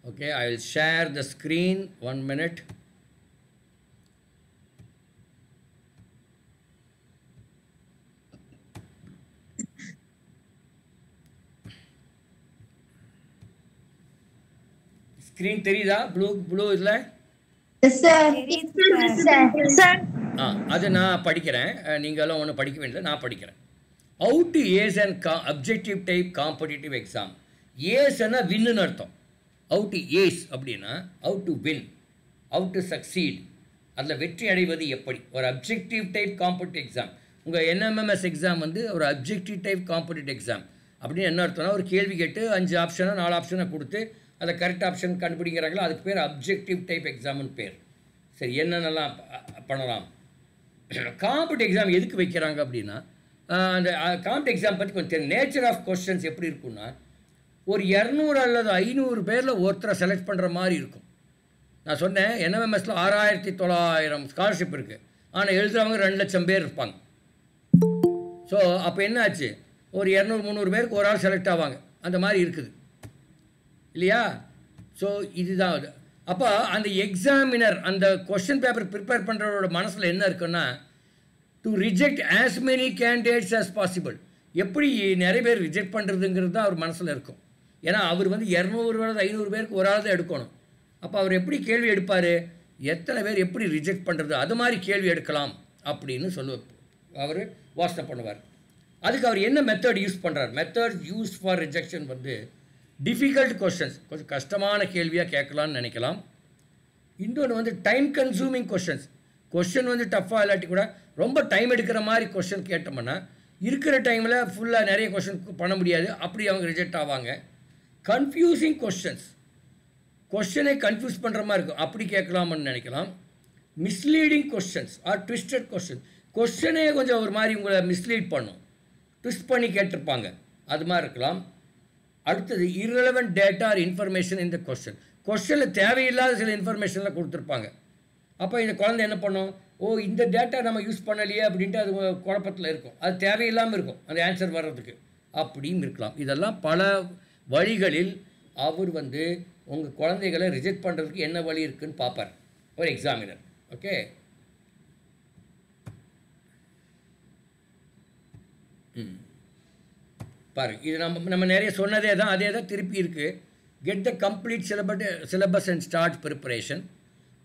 Okay, I will share the screen. 1 minute. Screen தெரியுதா? blue இல்ல? Yes, sir. Yes, sir. Yes, sir. அது நான் படிக்கிறேன். நீங்களும் ஒன்றும் படிக்க வேண்டியது, நான் படிக்கிறேன். How to ace an objective type competitive exam. ஏஸ்னா வின்னு அர்த்தம். How to ace அப்படின்னா how to win, how to succeed, அதில் வெற்றி அடைவது எப்படி. ஒரு அப்ஜெக்டிவ் டைப் காம்படிட்டிவ் எக்ஸாம். உங்கள் என்எம்எம்எஸ் எக்ஸாம் வந்து ஒரு அப்ஜெக்டிவ் டைப் காம்படிட்டிவ் எக்ஸாம் அப்படின்னு என்ன அர்த்தம்னா, ஒரு கேள்வி கேட்டு 5 ஆப்ஷனை 4 ஆப்ஷனை கொடுத்து அதை கரெக்ட் ஆப்ஷன் கண்டுபிடிக்கிறாங்களோ அதுக்கு பேர் அப்ஜெக்டிவ் டைப் எக்ஸாம்னு பேர். சரி, என்னென்னலாம் பண்ணலாம். காம்படிட்டிவ் எக்ஸாம் எதுக்கு வைக்கிறாங்க அப்படின்னா, அந்த காம்படிட்டிவ் எக்ஸாம் பற்றி கொஞ்சம் தெரியும். நேச்சர் ஆஃப் கொஸ்டின்ஸ் எப்படி இருக்குன்னா, ஒரு 200 அல்லது 500 பேரில் ஒருத்தரை செலக்ட் பண்ணுற மாதிரி இருக்கும். நான் சொன்னேன் என்எம்எம்எஸில் 6900 ஸ்காலர்ஷிப் இருக்குது, ஆனால் எழுதுகிறவங்க 2 லட்சம் பேர் இருப்பாங்க. ஸோ அப்போ என்ன ஆச்சு, ஒரு 200-300 பேருக்கு ஒரு ஆள் செலக்ட் ஆவாங்க, அந்த மாதிரி இருக்குது இல்லையா. ஸோ இதுதான் அது. அப்போ அந்த எக்ஸாமினர் அந்த கொஸ்டின் பேப்பர் ப்ரிப்பேர் பண்ணுறவரோட மனசில் என்ன இருக்குன்னா, to reject as many candidates as possible. எப்படி நிறைய பேர் ரிஜெக்ட் பண்ணுறதுங்கிறது தான் அவர் மனசில் இருக்கும். ஏன்னா அவர் வந்து 200-500 பேருக்கு ஒரு ஆள் தான் எடுக்கணும். அப்போ அவர் எப்படி கேள்வி எடுப்பார், எத்தனை பேர் எப்படி ரிஜெக்ட் பண்ணுறது, அது மாதிரி கேள்வி எடுக்கலாம் அப்படின்னு அவர் யோசனை பண்ணுவார். அதுக்கு அவர் என்ன மெத்தட் யூஸ் பண்ணுறார். மெத்தட் யூஸ் ஃபார் ரிஜெக்ஷன் வந்து டிஃபிகல்ட் கொஸ்டின்ஸ், கொஞ்சம் கஷ்டமான கேள்வியாக கேட்கலான்னு நினைக்கலாம். இன்னொன்று வந்து டைம் கன்சூமிங் கொஸ்டின்ஸ். கொஸ்டின் வந்து டஃப்பாக இல்லாட்டி கூட ரொம்ப டைம் எடுக்கிற மாதிரி கொஸ்டின் கேட்டோம்னா இருக்கிற டைமில் ஃபுல்லாக நிறைய கொஸ்டின் பண்ண முடியாது, அப்படி அவங்க ரிஜெக்ட் ஆவாங்க. கன்ஃபியூசிங் கொஸ்டின்ஸ், கொஸ்டினை கன்ஃபியூஸ் பண்ணுற மாதிரி இருக்கும், அப்படி கேட்கலாம்னு நினைக்கலாம். Misleading questions or twisted question, கொஸ்டினே கொஞ்சம் ஒரு மாதிரி உங்களை மிஸ்லீட் பண்ணும், ட்விஸ்ட் பண்ணி கேட்டிருப்பாங்க, அது மாதிரி இருக்கலாம். அடுத்தது irrelevant டேட்டா ஆர் இன்ஃபர்மேஷன் இந்த கொஸ்டின். கொஸ்டினில் தேவையில்லாத சில இன்ஃபர்மேஷன்லாம் கொடுத்துருப்பாங்க. அப்போ இந்த குழந்தை என்ன பண்ணும், ஓ இந்த டேட்டா நம்ம யூஸ் பண்ணலையே அப்படின்ட்டு அது குழப்பத்தில் இருக்கும், அது தேவையில்லாமல் இருக்கும் அந்த ஆன்சர் வர்றதுக்கு, அப்படியும் இருக்கலாம். இதெல்லாம் பல வழிகளில் அவர் வந்து உங்கள் குழந்தைகளை ரிஜெக்ட் பண்ணுறதுக்கு என்ன வழி இருக்குதுன்னு பார்ப்பார் ஒரு எக்ஸாமினர். ஓகே, பாருங்க, இது நம்ம நிறைய சொன்னதே தான், அதே தான் திருப்பி இருக்குது. Get the complete syllabus and start preparation.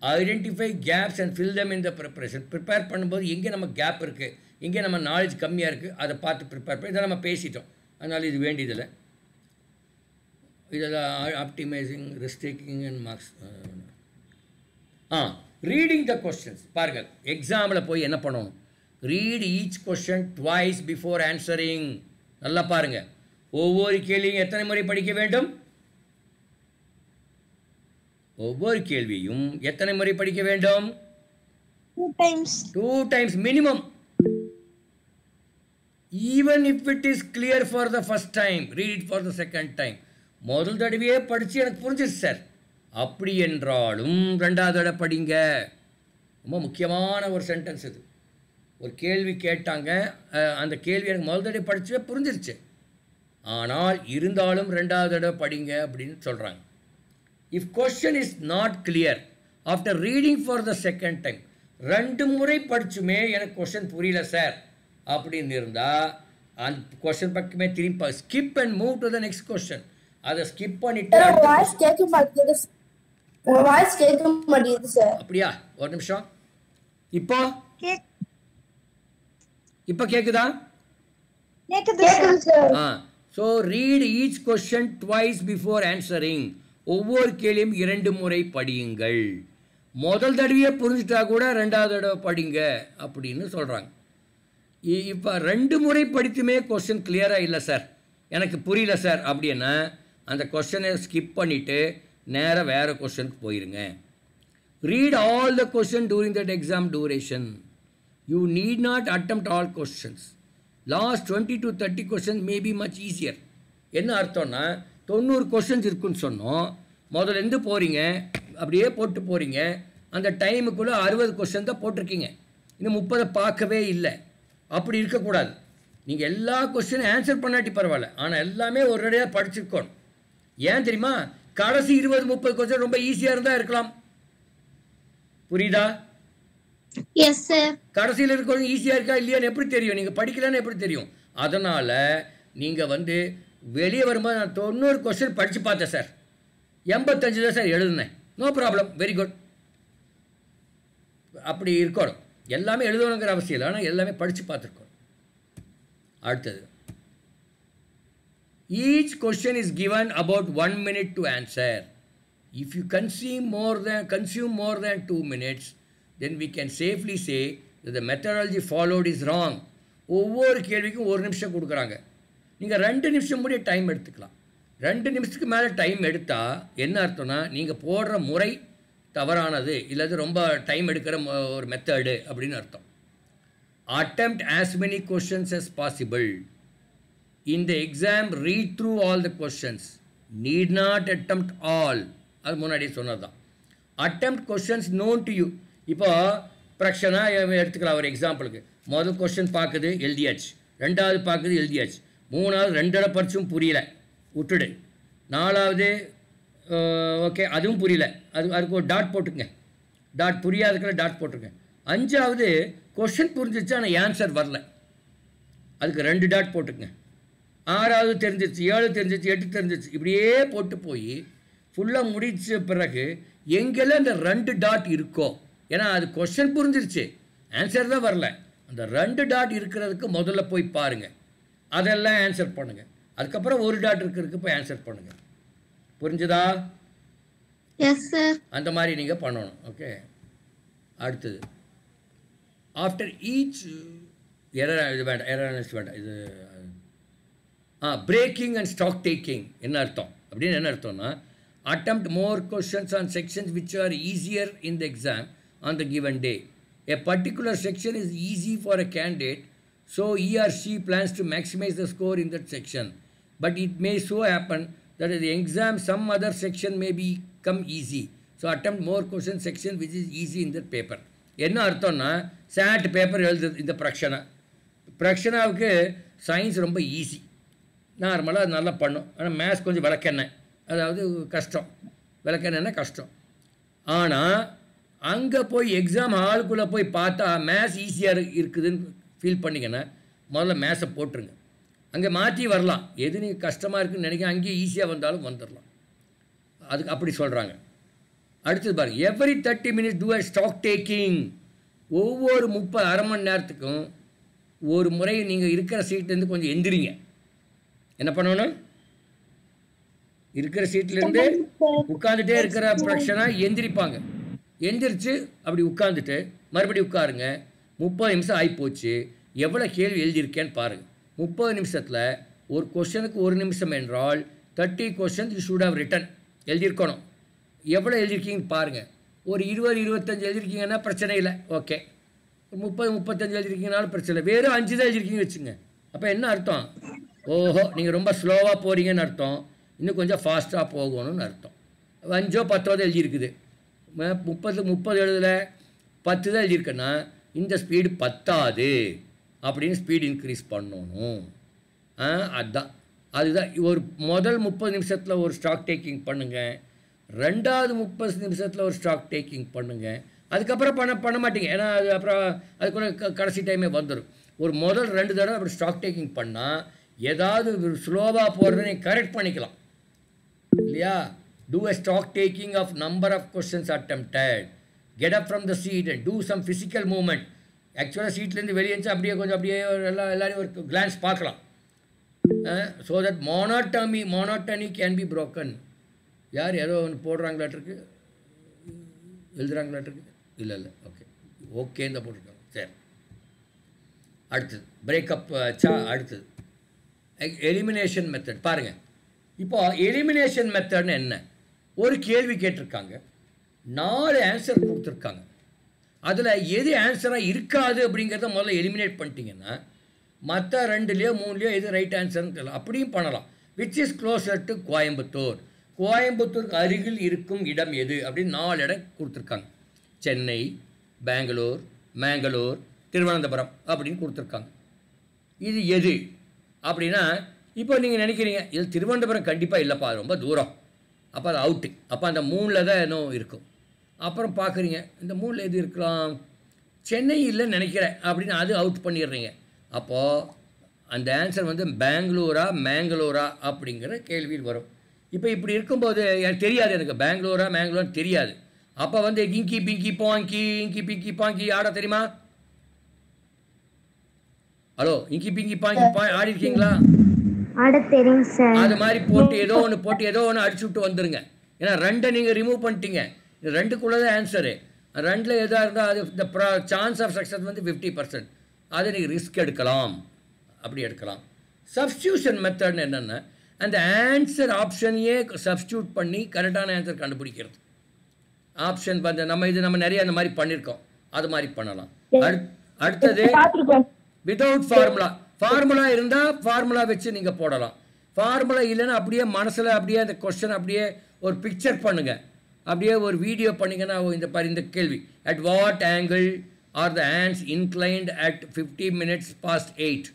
Identify gaps and fill them in the preparation. Prepare பண்ணும்போது எங்கே நம்ம கேப் இருக்குது, எங்கே நம்ம நாலேஜ் கம்மியாக இருக்குது, அதை பார்த்து ப்ரிப்பேர் பண்ணி. இதை நம்ம பேசிட்டோம், அதனால் இது வேண்டியதில்லை. இதெல்லாம் optimising restricting and marks. Reading the questions. பாருங்கள், எக்ஸாமில் போய் என்ன பண்ணணும், read each question twice before answering. நல்லா பாருங்கள், ஒவ்வொரு கேள்வியும் எத்தனை முறை படிக்க வேண்டும், ஒவ்வொரு கேள்வியும் எத்தனை முறை படிக்க வேண்டும், 2 times minimum. Even if it is clear for the first time, read it for the second time. முதல் தடவையே படித்து எனக்கு புரிஞ்சிச்சு சார், அப்படி என்றாலும் 2வது தடவை படிங்க. ரொம்ப முக்கியமான ஒரு சென்டென்ஸ் இது. ஒரு கேள்வி கேட்டாங்க, அந்த கேள்வி எனக்கு முதல் தடவை படிச்சவே புரிஞ்சிருச்சு, ஆனால் இருந்தாலும் 2வது தடவை படிங்க அப்படின்னு சொல்கிறாங்க. If question is not clear after reading for the second time, 2 முறை படிச்சுமே எனக்கு கொஸ்டின் புரியல சார் அப்படின்னு இருந்தால் அந்த கொஸ்டின் பக்கமே திரும்பி skip and move to the next question. அதை ஸ்கிப் பண்ணிட்டு அப்படியா, ஒரு நிமிஷம், இப்போ கேக்குதா? So read each question twice before answering. ஒவ்வொரு கேள்வியும் 2 முறை படியுங்கள். முதல் தடவையே புரிஞ்சுட்டா கூட 2வது தடவை படிங்க அப்படின்னு சொல்கிறாங்க. இப்போ 2 முறை படித்துமே கொஸ்டின் கிளியராக இல்லை சார், எனக்கு புரியல சார் அப்படின்னா அந்த கொஸ்டினை ஸ்கிப் பண்ணிவிட்டு நேராக வேறு கொஸ்டினுக்கு போயிருங்க. Read all the question touring that exam duration. You need not attempt all questions. Last 20 to 30 question may be much easier. என்ன அர்த்தம்னா, 90 கொஸ்டின்ஸ் இருக்குன்னு சொன்னோம், முதலேருந்து போகிறீங்க, அப்படியே போட்டு போகிறீங்க, அந்த டைமுக்குள்ளே 60 கொஸ்டின் தான் போட்டிருக்கீங்க, இன்னும் 30 பார்க்கவே இல்லை. அப்படி இருக்கக்கூடாது. நீங்கள் எல்லா கொஸ்டினும் ஆன்சர் பண்ணாட்டி பரவாயில்ல, ஆனால் எல்லாமே ஒரேடியாக படிச்சிருக்கணும். ஏன் தெரியுமா, கடைசி 20-30 கொஸ்டின் ரொம்ப ஈஸியாக இருந்தால் இருக்கலாம். புரியுதா? Yes sir. கடைசியில் இருக்கிறது ஈஸியாக இருக்கா இல்லையான்னு எப்படி தெரியும்? நீங்கள் படிக்கலன்னு எப்படி தெரியும்? அதனால் நீங்கள் வெளியே வரும்போது நான் 90 கொஸ்டின் படித்து பார்த்தேன் சார், 85 தான் சார் எழுதுனேன், நோ ப்ராப்ளம், வெரி குட். அப்படி இருக்கணும். எல்லாமே எழுதணுங்கிற அவசியம் இல்லை, ஆனால் எல்லாமே படித்து பார்த்துருக்கோம். அடுத்தது, each question is given about 1 minute to answer. If you consume more than 2 minutes, then we can safely say that the methodology followed is wrong. ஒவ்வொரு கேள்விக்கும் 1 நிமிஷம் கொடுக்குறாங்க. நீங்கள் 2 நிமிஷம் முடிய டைம் எடுத்துக்கலாம். 2 நிமிஷத்துக்கு மேலே டைம் எடுத்தால் என்ன அர்த்தம்னா நீங்கள் போடுற முறை தவறானது, இல்லாது ரொம்ப டைம் எடுக்கிற ஒரு மெத்தடு அப்படின்னு அர்த்தம். Attempt as many questions as possible. In the exam, read through all the questions. Need not attempt all. அது முன்னாடியே சொன்னது தான். Attempt questions known to you. இப்போ பிரக்ஷனா எடுத்துக்கலாம் ஒரு எக்ஸாம்பிளுக்கு. முதல் கொஸ்டின் பார்க்குது, எழுதியாச்சு. ரெண்டாவது பார்க்குது, எழுதியாச்சு. மூணாவது 2 தடவை படிச்சும் புரியல, விட்டுடு. நாலாவது ஓகே, அதுவும் புரியல, அதுக்கு ஒரு டாட் போட்டுங்க. டாட் புரியாதுக்குள்ள டாட் போட்டுருங்க. அஞ்சாவது கொஸ்டின் புரிஞ்சிச்சு ஆனால் ஆன்சர் வரல, அதுக்கு 2 டாட் போட்டுக்குங்க. 6வது தெரிஞ்சிச்சு, 7 தெரிஞ்சிச்சு, 8 தெரிஞ்சிச்சு, இப்படியே போட்டு போய் ஃபுல்லாக முடிச்ச பிறகு எங்கெல்லாம் இந்த 2 டாட் இருக்கோ, ஏன்னா அது கொஸ்டின் புரிஞ்சிருச்சு, ஆன்சர் தான் வரல, அந்த 2 டாட் இருக்கிறதுக்கு முதல்ல போய் பாருங்கள், அதெல்லாம் ஆன்சர் பண்ணுங்கள். அதுக்கப்புறம் 1 டாட் இருக்கிறதுக்கு போய் ஆன்சர் பண்ணுங்கள். புரிஞ்சுதா? Yes sir. அந்த மாதிரி நீங்கள் பண்ணணும். ஓகே. அடுத்தது, ஆஃப்டர் ஈச் இது வேண்டாம், இது பிரேக்கிங் அண்ட் ஸ்டாக் டேக்கிங் என்ன அர்த்தம் அப்படின்னு என்ன அர்த்தம்னா, attempt more questions on sections which are easier in the exam on the given day. A particular section is easy for a candidate, so he or she plans to maximize the score in that section. But it may so happen that in the exam some other section may become easy. So attempt more question section which is easy in that paper. என்ன அர்த்தம்னா, chart paper எழுதுது இந்த பிரக்ஷனாவுக்கு science ரொம்ப easy, நார்மலாக அது நல்லா பண்ணும். ஆனால் maths கொஞ்சம் விளக்கெண்ணெய், அதாவது கஷ்டம், விளக்கெண்ணெய்னா கஷ்டம். ஆனால் அங்கே போய் எக்ஸாம் ஹாலுக்குள்ளே போய் பார்த்தா மேத்ஸ் ஈஸியாக இருக்குதுன்னு ஃபீல் பண்ணிங்கன்னா முதல்ல மேத்ஸை போட்டுருங்க. அங்கே மாற்றி வரலாம், எது நீங்கள் கஷ்டமாக இருக்குதுன்னு நினைக்க அங்கேயே ஈஸியாக வந்தாலும் வந்துடலாம். அதுக்கு அப்படி சொல்கிறாங்க. அடுத்தது பாருங்கள், every 30 minutes two a stock taking. ஒவ்வொரு 30 அரை மணி நேரத்துக்கும் ஒரு முறை நீங்கள் இருக்கிற சீட்லேருந்து கொஞ்சம் எந்திரிங்க. என்ன பண்ணணும்? இருக்கிற சீட்லேருந்து உட்காந்துட்டே இருக்கிற பிரச்சனாக எந்திரிப்பாங்க. எந்திரிச்சு அப்படி உட்காந்துட்டு மறுபடியும் உட்காருங்க. 30 நிமிஷம் ஆகிப்போச்சு, எவ்வளோ கேள்வி எழுதியிருக்கேன்னு பாருங்கள். 30 நிமிஷத்தில் ஒரு கொஸ்டினுக்கு 1 நிமிஷம் என்றால் 30 questions you should have written, எழுதியிருக்கணும். எவ்வளோ எழுதியிருக்கீங்கன்னு பாருங்கள். ஒரு 20-25 எழுதியிருக்கீங்கன்னா பிரச்சனை இல்லை, ஓகே. 30-35 எழுதியிருக்கீங்கனாலும் பிரச்சனை இல்லை. வெறும் 5 தான் எழுதியிருக்கீங்கன்னு வச்சுங்க. அப்போ என்ன அர்த்தம்? ஓஹோ, நீங்கள் ரொம்ப ஸ்லோவாக போகிறீங்கன்னு அர்த்தம், இன்னும் கொஞ்சம் ஃபாஸ்ட்டாக போகணும்னு அர்த்தம். 5-10 எழுதியிருக்குது, 30 எழுதலை, 10 தான் எழுதியிருக்கேன்னா இந்த ஸ்பீடு பத்தாது அப்படின்னு ஸ்பீடு இன்க்ரீஸ் பண்ணணும். அதுதான் ஒரு முதல் 30 நிமிஷத்தில் ஒரு ஸ்டாக் டேக்கிங் பண்ணுங்கள், ரெண்டாவது 30 நிமிஷத்தில் ஒரு ஸ்டாக் டேக்கிங் பண்ணுங்கள். அதுக்கப்புறம் பண்ண மாட்டீங்க, ஏன்னா அது அப்புறம் அதுக்குள்ள கடைசி டைமே வந்துடும். ஒரு முதல் 2 தடவை அப்படி ஸ்டாக் டேக்கிங் பண்ணால் ஏதாவது ஸ்லோவாக போகிறத நீங்கள் கரெக்ட் பண்ணிக்கலாம் இல்லையா? Do a stock taking of number of questions attempted, get up from the seat and do some physical movement. ஆக்சுவலாக சீட்லேருந்து வெளியே இருந்துச்சு அப்படியே கொஞ்சம் அப்படியே எல்லாரையும் ஒரு கிளான்ஸ் பார்க்கலாம். So that monotony can be broken. யார் ஏதோ ஒன்று போடுறாங்களாட்டிருக்கு, எழுதுறாங்களாட்டிருக்கு, இல்லை ஓகேன்னு தான் போட்டிருக்காங்க. சரி, அடுத்தது பிரேக்கப் அடுத்தது எலிமினேஷன் மெத்தட். பாருங்கள், இப்போ எலிமினேஷன் மெத்தட்னு என்ன? ஒரு கேள்வி கேட்டிருக்காங்க, 4 ஆன்சர் கொடுத்துருக்காங்க, அதில் எது ஆன்சராக இருக்காது அப்படிங்கிறத முதல்ல எலிமினேட் பண்ணிட்டீங்கன்னா மற்ற 2லேயோ 3லேயோ எது ரைட் ஆன்சர்னு தெரியல. அப்படியும் பண்ணலாம். Which is closer to Coimbatore, கோயம்புத்தூருக்கு அருகில் இருக்கும் இடம் எது அப்படின்னு 4 இடம் கொடுத்துருக்காங்க. சென்னை, பெங்களூர், மேங்களூர், திருவனந்தபுரம் அப்படின்னு கொடுத்துருக்காங்க. இது எது அப்படின்னா, இப்போ நீங்கள் நினைக்கிறீங்க இது திருவனந்தபுரம் கண்டிப்பாக இல்லைப்பா, ரொம்ப தூரம், அப்போ அது அவுட்டு. அப்போ அந்த 3ல் தான் இன்னும் இருக்கும். அப்புறம் பார்க்குறீங்க இந்த 3ல் எது இருக்கலாம், சென்னை இல்லைன்னு நினைக்கிறேன் அப்படின்னு அது அவுட் பண்ணிடுறீங்க. அப்போது அந்த ஆன்சர் வந்து பெங்களூரா மேங்களூரா அப்படிங்கிற கேள்வியில் வரும். இப்போ இப்படி இருக்கும்போது எனக்கு தெரியாது, எனக்கு மேங்களூரான்னு தெரியாது. அப்போ வந்து இங்கி பிங்கி பாங்கி இங்கி பிங்கி பாங்கி ஆட தெரியுமா? ஹலோ, இங்கி பிங்கி பாங்கி ஆடி இருக்கீங்களா? ஆட தெரியும் சார். அது மாதிரி போட்டு ஏதோ ஒன்று அடிச்சு விட்டு வந்துருங்க. ஏன்னா 2 நீங்கள் ரிமூவ் பண்ணிட்டீங்க. இது 2க்குள்ளே தான் ஆன்சரு. 2ல் எதாக இருந்தால் அது இந்த சான்ஸ் ஆஃப் சக்ஸஸ் வந்து 50%. அதை நீங்கள் ரிஸ்க் எடுக்கலாம், அப்படி எடுக்கலாம். சப்ஸ்டியூஷன் மெத்தட்னு என்னென்னா அந்த ஆன்சர் ஆப்ஷனையே சப்ஸ்டியூட் பண்ணி கரெக்டான ஆன்சர் கண்டுபிடிக்கிறது. ஆப்ஷன் வந்து நம்ம நிறைய அந்த மாதிரி பண்ணியிருக்கோம், அது மாதிரி பண்ணலாம். அடுத்தது வித்தவுட் ஃபார்முலா இருந்தால் ஃபார்முலா வச்சு நீங்கள் போடலாம். ஃபார்முலா இல்லைன்னா அப்படியே மனசில் அப்படியே அந்த கொஸ்டின் அப்படியே ஒரு பிக்சர் பண்ணுங்கள், அப்படியே ஒரு வீடியோ பண்ணிங்கன்னா இந்த கேள்வி at what angle R the hands inclined at 50 minutes past 8.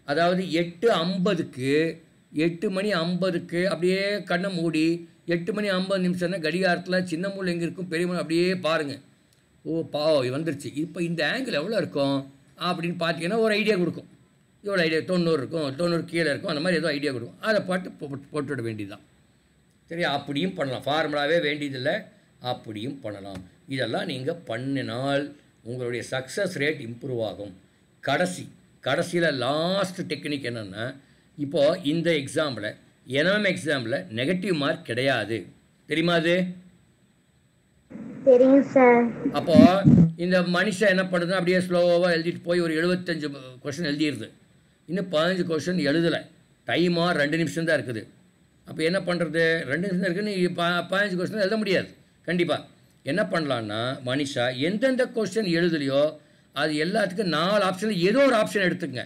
அதாவது 8 மணி 50க்கு அப்படியே கண்ணை மூடி 8 மணி 50 நிமிஷம்னா கடிகாரத்தில் சின்ன மூளை எங்கே இருக்கும் பெரிய மூளை அப்படியே பாருங்கள். வந்துருச்சு. இப்போ இந்த ஆங்கிள் எவ்வளோ இருக்கும் அப்படின்னு பார்த்தீங்கன்னா ஒரு ஐடியா கொடுக்கும். எவ்வளோ ஐடியா 90 இருக்கும், 90 கீழே இருக்கும், அந்த மாதிரி ஏதோ ஐடியா கொடுக்கும். அதை போட்டுவிட வேண்டியதுதான். சரியா? அப்படியும் பண்ணலாம், ஃபார்முலாவே வேண்டியதில்லை, அப்படியும் பண்ணலாம். இதெல்லாம் நீங்கள் பண்ணினால் உங்களுடைய சக்ஸஸ் ரேட் இம்ப்ரூவ் ஆகும். கடைசியில் லாஸ்ட் டெக்னிக் என்னென்னா, இப்போது இந்த எக்ஸாம்பிள் எக்ஸாம்பிள் நெகட்டிவ் மார்க் கிடையாது, தெரியுமா? அது தெரியும் சார். அப்போது இந்த மனுஷன் என்ன பண்ணுதுன்னா அப்படியே ஸ்லோவாக எழுதிட்டு போய் ஒரு 75 கொஸ்டின் எழுதிடுது. இன்னும் 15 கொஸ்டின் எழுதலை. டைமாக 2 நிமிஷம் தான் இருக்குது. அப்போ என்ன பண்ணுறது? 2 நிமிஷம் தான் இருக்குன்னு 15 கொஸ்டின் எழுத முடியாது. கண்டிப்பாக என்ன பண்ணலான்னா, மனுஷா எந்தெந்த கொஸ்டின் எழுதலையோ அது எல்லாத்துக்கும் 4 ஆப்ஷனில் ஏதோ ஒரு ஆப்ஷன் எடுத்துங்க.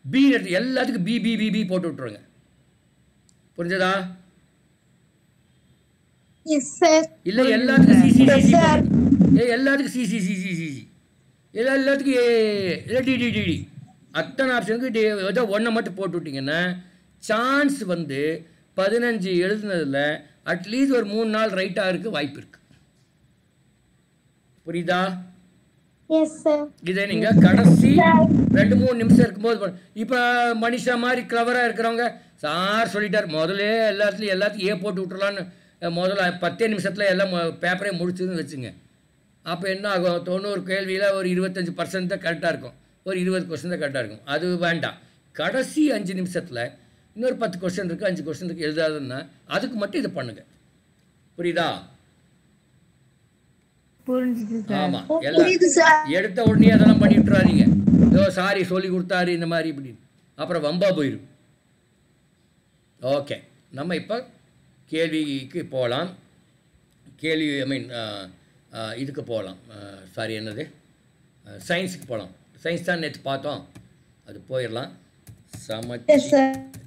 பி எடுத்து எல்லாத்துக்கும் பி போட்டு விட்ருங்க. புரிஞ்சதா? Yes sir. இல்லை எல்லாத்துக்கும் சிசி எல்லாத்துக்கும் சிசி எல்லாத்துக்கும் டிடி அத்தனை ஆப்ஷனுக்கு ஏதோ ஒன்றை மட்டும் போட்டு விட்டிங்கன்னா சான்ஸ் வந்து 15 எழுதுனதில் அட்லீஸ்ட் ஒரு 3 நாள் ரைட்டாக இருக்குது வாய்ப்பு இருக்குது. புரியுதா? Yes sir. இதை நீங்கள் கடைசி 2-3 நிமிஷம் இருக்கும்போது இப்போ மனுஷா மாதிரி கிளவராக இருக்கிறவங்க சார் சொல்லிட்டார் முதல்ல எல்லாத்தையும் போட்டு விட்டுறலான்னு முதல்ல 10 நிமிஷத்தில் எல்லாம் பேப்பரே முடிச்சுன்னு வச்சுங்க. அப்போ என்ன ஆகும்? 90 கேள்வியில் ஒரு 25% தான் கரெக்டாக இருக்கும், ஒரு 20 கொஸ்டின் தான் கரெக்டாக இருக்கும். அது வேண்டாம். கடைசி 5 நிமிஷத்தில் இன்னொரு 10 கொஸ்டின் இருக்குது, 5 கொஸ்டின் இருக்குது எழுதாதுன்னா அதுக்கு மட்டும் இதை பண்ணுங்கள். புரியுதா? ஆமாம். எல்லாம் எடுத்த உடனே அதெல்லாம் பண்ணி விட்டுறாதீங்க. ஏதோ சாரி சொல்லி கொடுத்தாரு இந்த மாதிரி இப்படின்னு அப்புறம் வம்பா போயிடும். ஓகே, நம்ம இப்போ கேள்விக்கு போகலாம். இதுக்கு போகலாம். என்னது, சயின்ஸுக்கு போகலாம். சயின்ஸ் தான் நேற்று பார்த்தோம், அது போயிடலாம்.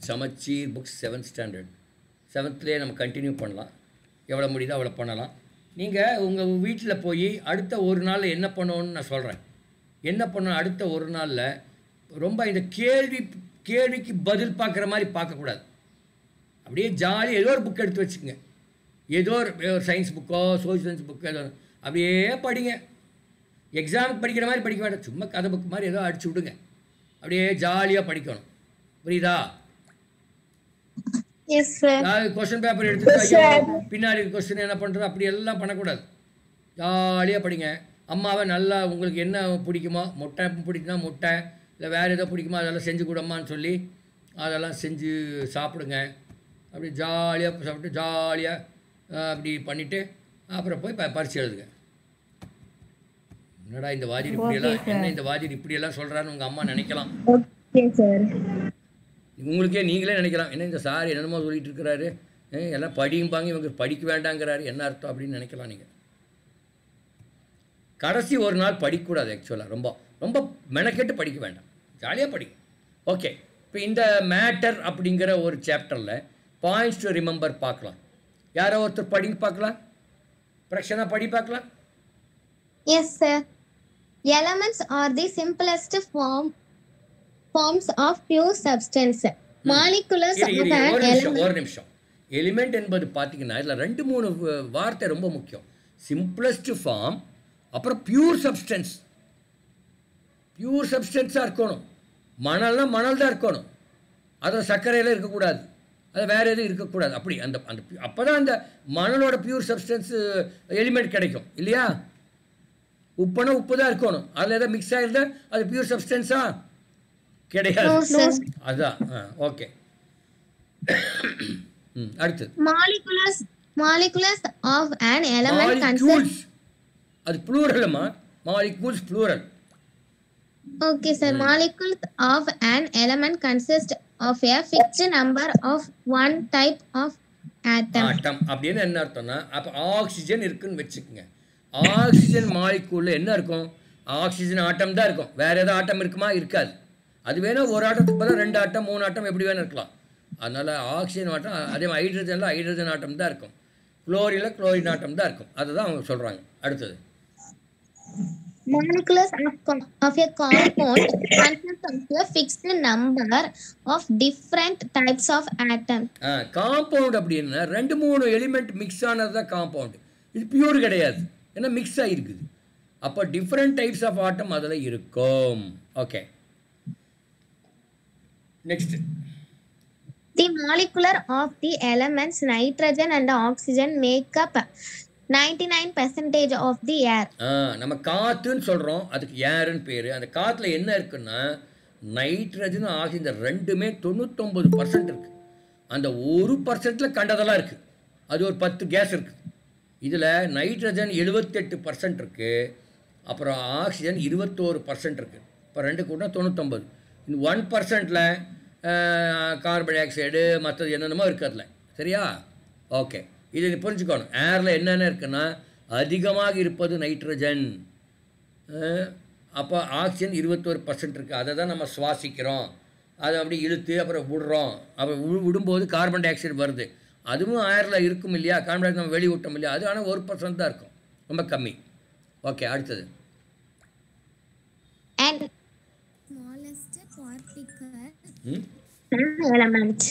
சமச்சீர் புக்ஸ் 7th ஸ்டாண்டர்ட் 7th நம்ம கண்டினியூ பண்ணலாம். எவ்வளோ முடியுதோ அவ்வளோ பண்ணலாம். நீங்கள் உங்கள் வீட்டில் போய் அடுத்த ஒரு நாளில் என்ன பண்ணணும்னு நான் சொல்கிறேன். என்ன பண்ணணும் அடுத்த ஒரு நாளில், ரொம்ப இந்த கேள்விக்கு பதில் பார்க்குற மாதிரி பார்க்கக்கூடாது. அப்படியே ஜாலியாக ஏதோ ஒரு புக் எடுத்து வச்சுக்கோங்க. ஏதோ ஒரு சயின்ஸ் புக்கோ சோஷியல் சயின்ஸ் புக்கோ ஏதோ அப்படியே படிங்க. எக்ஸாமுக்கு படிக்கிற மாதிரி படிக்க வேண்டாம், சும்மா கதை புக் மாதிரி ஏதோ அடிச்சு விடுங்க. அப்படியே ஜாலியாக படிக்கணும். புரியுதா? கொஸ்டின் பேப்பர் எடுத்து பின்னாடி கொஸ்டின் என்ன பண்ணுறது அப்படி எல்லாம் பண்ணக்கூடாது. ஜாலியாக படிங்க. அம்மாவை நல்லா உங்களுக்கு என்ன பிடிக்குமோ, முட்டை பிடிக்குன்னா முட்டை, இல்லை வேறு ஏதோ பிடிக்குமோ அதெல்லாம் செஞ்சு கொடும்மான்னு சொல்லி அதெல்லாம் செஞ்சு சாப்பிடுங்க. அப்படி ஜாலியாக சாப்பிட்டு ஜாலியாக அப்படி பண்ணிவிட்டு அப்புறம் போய் பரிசு எழுதுங்க. என்னடா இந்த வாதிரி இப்படியெல்லாம் சொல்கிறான்னு உங்கள் அம்மா நினைக்கலாம். உங்களுக்கே நீங்களே நினைக்கலாம், என்ன இந்த சார் என்னென்னமோ சொல்லிட்டு இருக்கிறாரு, எல்லாம் படியும்பாங்க, இவங்க படிக்க வேண்டாங்கிறாரு, என்ன அர்த்தம் அப்படின்னு நினைக்கலாம். நீங்கள் கடைசி ஒரு நாள் படிக்கக்கூடாது. ஆக்சுவலாக ரொம்ப ரொம்ப மெனக்கெட்டு படிக்க வேண்டாம், ஜாலியாக படிங்க. ஓகே, இப்போ இந்த மேட்டர் அப்படிங்கிற ஒரு சாப்டரில் பாயிண்ட்ஸ் டு ரிமெம்பர் பார்க்கலாம். யாரோ ஒருத்தர் படிங்க பார்க்கலாம். பிரக்ஷனா படி பார்க்கலாம். Yes sir. Elements are the simplest forms of pure substance. Molecules ஒரு நிமிஷம். எலிமெண்ட் என்பது பார்த்தீங்கன்னா இதில் 2-3 வார்த்தை ரொம்ப முக்கியம். சிம்பிளஸ்ட் ஃபார்ம், அப்புறம் பியூர் சப்ஸ்டன்ஸ். பியூர் சப்ஸ்டன்ஸாக இருக்கணும். மணல்னா மணல் தான் இருக்கணும், அதில் சர்க்கரையில் இருக்கக்கூடாது, அது வேறு எதுவும் இருக்கக்கூடாது. அப்படி அந்த அந்த அப்போ தான் அந்த மணலோட பியூர் சப்ஸ்டன்ஸ் எலிமெண்ட் கிடைக்கும் இல்லையா? உப்புனா உப்பு தான் இருக்கணும், அதில் எதாவது மிக்ஸ் ஆகிருந்தா அது பியூர் சப்ஸ்டன்ஸா கிடையாது. அதுதான். ஓகே. அடுத்து molecules of an element molecules. அது ப்ளூரல்மா, molecules plural. Okay sir, molecules of an element consist of a fixed number of one type of atom. ஆட்டம் அப்படின்னு என்ன அர்த்தம்னா, அப்போ ஆக்சிஜன் இருக்குன்னு வச்சுக்கோங்க. ஆக்சிஜன் மாலிக்யூலில் என்ன இருக்கும்? ஆக்சிஜன் ஆட்டம் தான் இருக்கும், வேறு ஏதாவது ஆட்டம் இருக்குமா? இருக்காது. அது வேணும் ஒரு ஆட்டத்துக்கு பதிலாக 2 ஆட்டம் 3 ஆட்டம் எப்படி வேணும் இருக்கலாம். அதனால் ஆக்சிஜன் ஆட்டம், அதே மாதிரி ஹைட்ரஜனில் ஹைட்ரஜன் ஆட்டம் தான் இருக்கும், குளோரினில் குளோரின் ஆட்டம் தான் இருக்கும். அதுதான் அவங்க சொல்கிறாங்க. அடுத்தது Molecules of a compound consist of a fixed number of different types of atoms. Compound அப்படின்னா 2-3 எலிமெண்ட் மிக்ஸ் ஆனது தான் காம்பவுண்ட். இது பியூர் கிடையாது, ஏன்னா மிக்ஸ் ஆகிருக்குது. அப்போ டிஃப்ரெண்ட் டைப்ஸ் ஆஃப் ஆட்டம் அதில் இருக்கும். Okay, next. The molecular of the elements nitrogen and oxygen make up 99% of the air. நம்ம காற்றுன்னு சொல்கிறோம், அதுக்கு ஏர்ன்னு பேர். அந்த காற்றுல என்ன இருக்குன்னா நைட்ரஜன் ஆக்சிஜன் ரெண்டுமே 99% இருக்குது. அந்த 1% கண்டதெல்லாம் இருக்குது, அது ஒரு 10 கேஸ் இருக்குது. இதில் நைட்ரஜன் 78% இருக்குது, அப்புறம் ஆக்சிஜன் 21% இருக்குது. இப்போ 2 கூட்டினா 99. இந்த 1%ல் கார்பன் டை ஆக்சைடு மற்றது என்னென்னமோ இருக்குது அதில். சரியா? ஓகே, இது புரிஞ்சுக்கணும். ஏரில் என்னென்ன இருக்குன்னா அதிகமாக இருப்பது நைட்ரஜன், அப்போ ஆக்சிஜன் 21% இருக்குது. அதை தான் நம்ம சுவாசிக்கிறோம், அதை அப்படி இழுத்து அப்புறம் விடுறோம். அப்புறம் விடும்போது கார்பன் டை ஆக்சைடு வருது, அதுவும் ஏரில் இருக்கும் இல்லையா? கார்பன் டை ஆக்சைடு நம்ம வெளி விட்டோம் இல்லையா? அது ஆனால் 1% தான் இருக்கும், ரொம்ப கம்மி. ஓகே, அடுத்தது. And smallest particle element.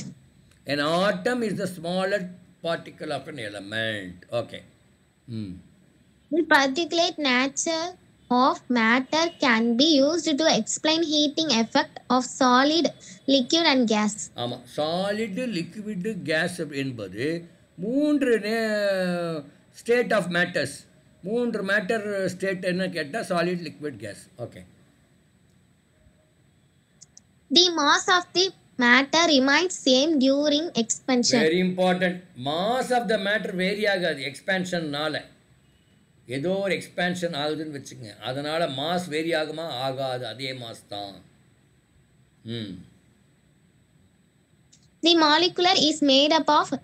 An atom is the smallest particle of an element. Okay. The particulate nature of matter can be used to explain heating effect of solid, liquid and gas. ஆமாம், solid, liquid, gas என்பது 3 state of matters. 3 matter state என்ன கேட்டால் solid, liquid, gas. Okay. The mass of the matter remains same during expansion. Very important. Mass of the matter vary ஆகாது எக்ஸ்பேன்ஷன்னால. ஏதோ ஒரு expansion ஆகுதுன்னு வச்சுக்கோங்க, அதனால் மாஸ் வேரி ஆகுமா? ஆகாது, அதே மாஸ் தான். The molecular is made up of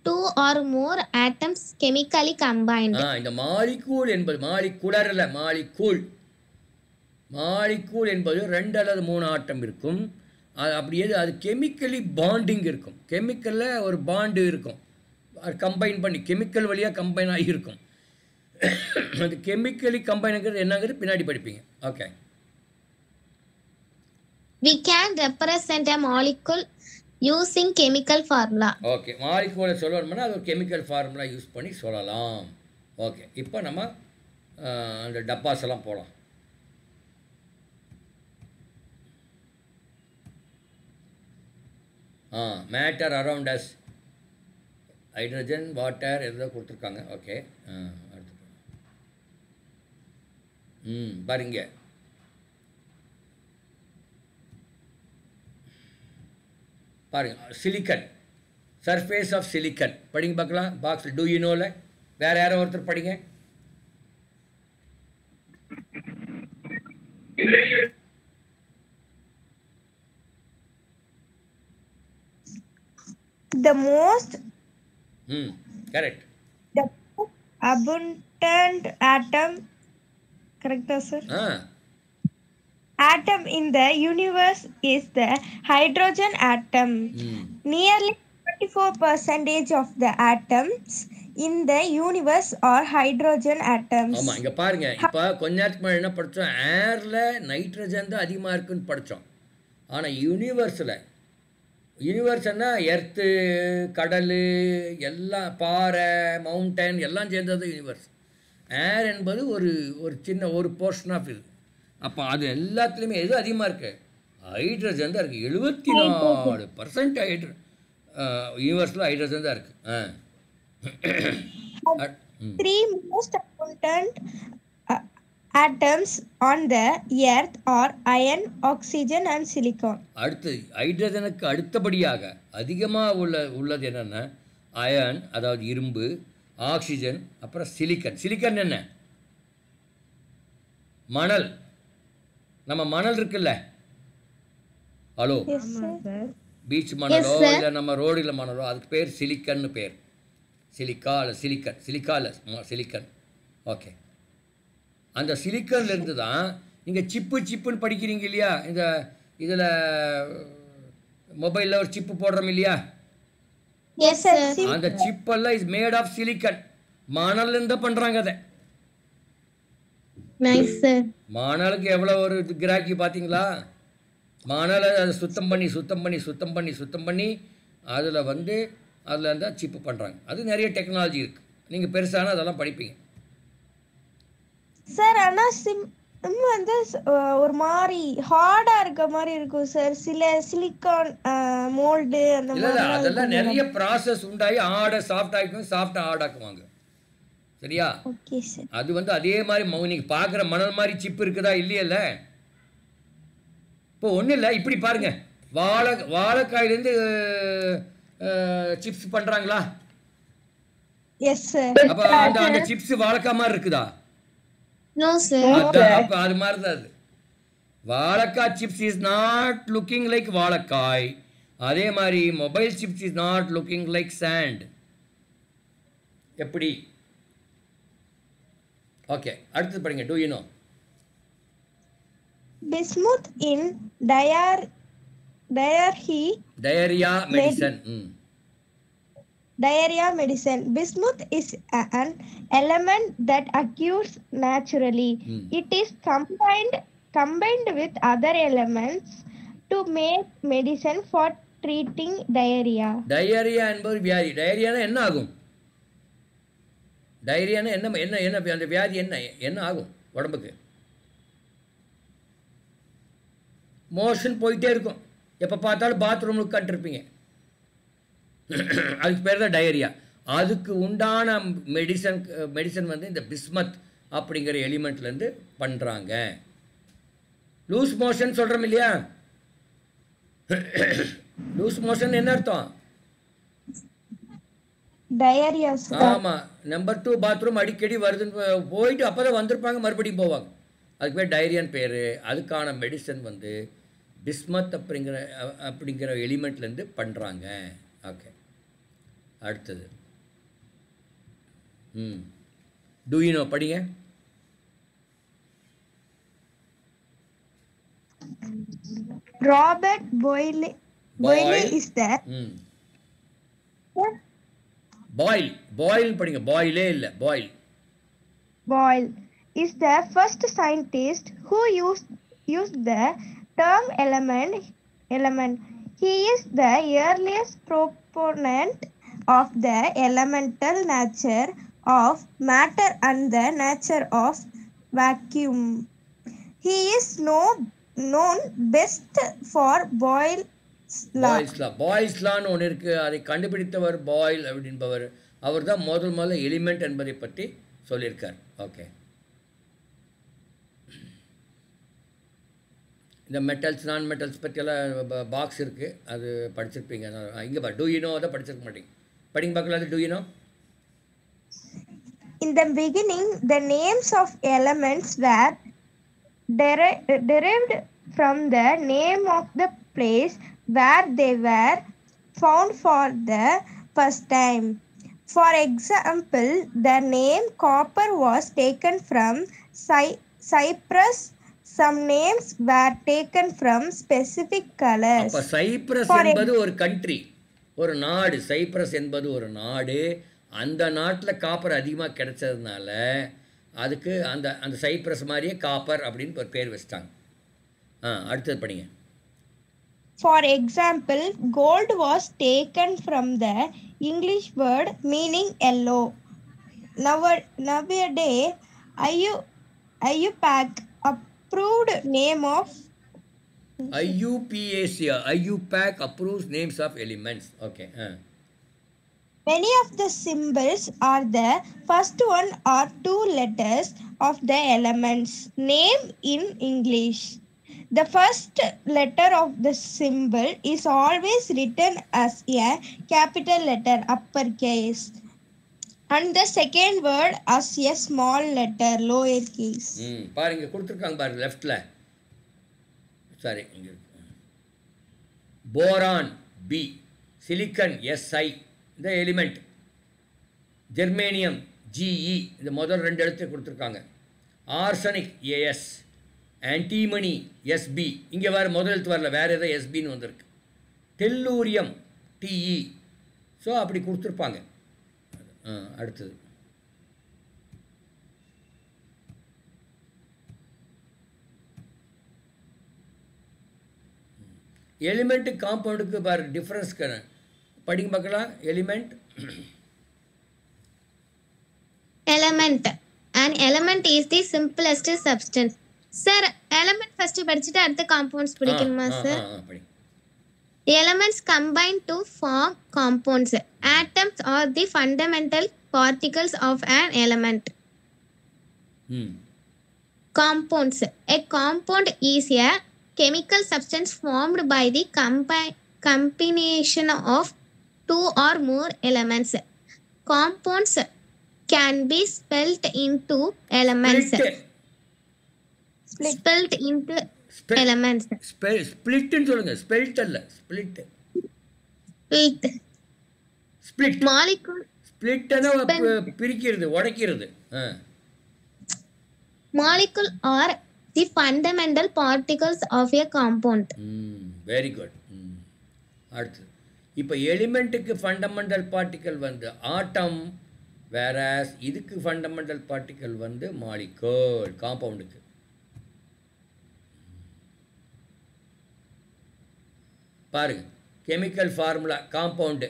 2 or more atoms chemically combined. இந்த மாலிகூல் என்பது மாலிகுலர் இல்லை, மாலிகூல். மாலிகூல் என்பது 2 அல்லது 3 ஆட்டம் இருக்கும். அது அப்படியே அது கெமிக்கலி பாண்டிங் இருக்கும். கெமிக்கலில் ஒரு பாண்டு இருக்கும், அது கம்பைன் பண்ணி கெமிக்கல் வழியாக கம்பைன் ஆகியிருக்கும். அது கெமிக்கலி கம்பைனுங்கிறது என்னங்கிறது பின்னாடி படிப்பீங்க. Okay. We can represent a molecule using chemical formula. Okay, மாலிகூலை சொல்லணும்னா அது ஒரு கெமிக்கல் ஃபார்முலா யூஸ் பண்ணி சொல்லலாம். ஓகே, இப்போ நம்ம அந்த டப்பாஸ் எல்லாம் போகலாம். Matter around us, hydrogen, water எதோ கொடுத்துருக்காங்க. ஓகே, அடுத்து பாருங்க. பாருங்க, சிலிக்கன், சர்ஃபேஸ் ஆஃப் சிலிக்கன் படிங்க பார்க்கலாம். பாக்ஸில் டூ யூ நோவில் வேறு யாரோ ஒருத்தர் படிங்க. The most correct. The abundant atom, correct sir? Atom in the universe is the hydrogen atom. Nearly 24% of the atoms in the universe are hydrogen atoms. ஆமாம், இங்கே பாருங்க. இப்போ கொஞ்ச நேரத்துக்கு முன்னாடி என்ன படித்தோம்? ஏரில் நைட்ரஜன் தான் அதிகமாக இருக்குன்னு படித்தோம். ஆனால் யூனிவர்ஸில் யூனிவர்ஸ்னா எர்த்து, கடல், எல்லாம் பாறை, மவுண்டன் எல்லாம் சேர்ந்தது யூனிவர்ஸ். ஏர் என்பது ஒரு ஒரு சின்ன ஒரு போர்ஷன் ஆஃப் இது. அப்போ அது எல்லாத்துலேயுமே எது அதிகமாக இருக்குது? ஹைட்ரஜன் தான் இருக்குது. 74% யூனிவர்ஸில் ஹைட்ரஜன் தான் இருக்குது. Three most abundant atoms on the earth are iron, oxygen and silicon. அடுத்து ஹைட்ரஜனுக்கு அடுத்தபடியாக அதிகமாக உள்ளது என்னென்னா அயன், அதாவது இரும்பு, ஆக்சிஜன், அப்புறம் சிலிக்கன். சிலிக்கன் என்ன? மணல். நம்ம மணல் இருக்குல்ல, ஹலோ, Yes, sir. பீச் மணலோ sir. இல்லை நம்ம ரோடில் மணலோ, அதுக்கு பேர் சிலிக்கன்னு பேர். சிலிக்கன். ஓகே. அந்த சிலிக்கன்லேருந்து தான் நீங்கள் சிப்புன்னு படிக்கிறீங்க இல்லையா? இதில் மொபைலில் ஒரு சிப்பு போடுறோம் இல்லையா? Yes, sir. அந்த சிப்பெல்லாம் இஸ் மேட் ஆஃப் சிலிக்கன். மணல்லேருந்து பண்ணுறாங்க அதை. Nice, sir. மணலுக்கு எவ்வளோ ஒரு கிராக்கி பார்த்தீங்களா? மணலை அதை சுத்தம் பண்ணி அதில் வந்து அதில் இருந்தால் சிப்பு பண்ணுறாங்க. அது நிறைய டெக்னாலஜி இருக்குது. நீங்கள் பெருசான அதெல்லாம் படிப்பீங்க. சார் ஆனா வந்து ஒரு மாதிரி ஹார்டா இருக்க மாதிரி இருக்கும் சார். சில சிலிக்கான் மோல்டு அந்த இல்லை மாதிரி அதெல்லாம் நிறைய ப்ராசஸ் உண்டாகி சாஃப்ட் ஆகிக்கும், சாஃப்டாக ஹார்டாக்குவாங்க. சரியா? Okay sir. அது வந்து அதே மாதிரி நீங்கள் பார்க்குற மணல் மாதிரி சிப்பு இருக்குதா இல்லையல்ல? இப்போ ஒன்றும் இல்லை, இப்படி பாருங்க, வாழைக்காயிலேருந்து சிப்ஸ் பண்ணுறாங்களா? Yes sir. அப்போ அந்த சிப்ஸ் வாழைக்காய் மாதிரி இருக்குதா? No, sir. அப்போ அது மாதிரி தான் அது. வாழைக்காய் chips is not looking like வாழைக்காய். அதே மாதிரி mobile chips is not looking like sand. எப்படி? ஓகே, அடுத்தது படிங்க. Do you know? Bismuth in diarrhoea medicine. diarrhea medicine. Bismuth is an element that occurs naturally. It is combined with other elements to make medicine for treating diarrhea. Diarrhoea என்பது வியாதி. டயரியானா என்ன ஆகும்? டயரியானா என்ன அந்த வியாதி என்ன ஆகும் உடம்புக்கு? மோஷன் போயிட்டே இருக்கும். எப்போ பார்த்தாலும் பாத்ரூமில் உட்காந்துருப்பீங்க. அதுக்கு பேர் தான் டயரியா. அதுக்கு உண்டான மெடிசன் வந்து இந்த பிஸ்மத் அப்படிங்கிற எலிமெண்ட்லேருந்து பண்ணுறாங்க. லூஸ் மோஷன் சொல்கிறோம் இல்லையா? லூஸ் மோஷன் என்ன அர்த்தம்? Diarrhea. ஆமாம். நம்பர் 2 பாத்ரூம் அடிக்கடி வருதுன்னு போயிட்டு அப்போ தான் வந்திருப்பாங்க, மறுபடியும் போவாங்க. அதுக்கு பேர் டயரியான்னு பேர். அதுக்கான மெடிசன் வந்து பிஸ்மத் அப்படிங்கிற எலிமெண்ட்லேருந்து பண்ணுறாங்க. ஓகே, அடுத்தது டூ யூ நோ? படிங்க. Robert Boyle is the boil படிங்க. பாயிலே இல்லை, boil. Boyle is the first scientist who used the term element. He is the earliest proponent of the elemental nature of matter and the nature of vacuum. He is known best for Boyle's law. Boyle's லான்னு ஒன்று இருக்குது. அதை கண்டுபிடித்தவர் boil அப்படின்பவர். அவர் தான் முதல்ல element என்பதை பற்றி சொல்லியிருக்கார். ஓகே, இந்த மெட்டல்ஸ் நான் மெட்டல்ஸ் பற்றியெல்லாம் பாக்ஸ் இருக்குது, அது படிச்சிருப்பீங்க. இங்கே டூ யூ நோ அதை படிச்சிருக்க மாட்டீங்க. படிங்க பார்க்கலாம். அது do you know? In the beginning, the names of elements were derived from the name of the place where they were found for the first time. For example, the name copper was taken from Cyprus. Some names were taken from specific colors. அப்போ Cyprus என்பது ஒரு country, ஒரு நாடு. Cyprus என்பது ஒரு நாடு. அந்த நாட்டில் காப்பர் அதிகமாக கிடைச்சதுனால அதுக்கு அந்த சைப்ரஸ் மாதிரியே காப்பர் அப்படின்னு ஒரு பேர் வச்சிட்டாங்க. அடுத்தது படிங்க. For example, gold was taken from the English word meaning yellow. Nowadays, IUPAC approved name of IUPAC, IUPAC approves names of elements. Okay. many of the symbols are the first one or two letters of the element's name in English. The first letter of the symbol is always written as a capital letter, uppercase, and the second word as a small letter, lowercase. பாருங்க கொடுத்துருக்காங்க பாருங்க லெஃப்டில். Sorry இங்கே boron B, silicon SI இந்த element, germanium GE இந்த முதல் 2 எழுத்து கொடுத்துருக்காங்க, ஆர்சனிக் AS, ஆன்டிமனி SB, இங்கே வேறு முதல் எழுத்து வரல, வேறு ஏதோ SBன்னு வந்திருக்கு, டெல்லூரியம் TE. ஸோ அப்படி கொடுத்துருப்பாங்க. அடுத்தது எலிமெண்ட்டு காம்பவுண்டுக்கு பாரு டிஃப்ரென்ஸ் படிக்க பார்க்கலாம். Element element. An element is the simplest substance. Sir, element first படிச்சிட்டு அடுத்த compounds படிக்கணுமா sir? படி. Elements combine to form compounds. Atoms are the fundamental particles of an element. Compounds. A compound is a chemical substance formed by the combination of two or more elements. Compounds can be spelt into elements. Spelt into elements. ஸ்பிளிட்னு சொல்லுங்க, spelt அல்ல, split. Split Molecule. ஸ்பிளிட்னா பிரிக்கிறது, உடைக்கிறது. Molecule are the fundamental particles of a compound. Very good. அடுத்து இப்போ எலிமெண்ட்டுக்கு fundamental particle வந்து ஆட்டம், whereas இதுக்கு fundamental particle வந்து molecule, காம்பவுண்டுக்கு. பாருங்க chemical formula compound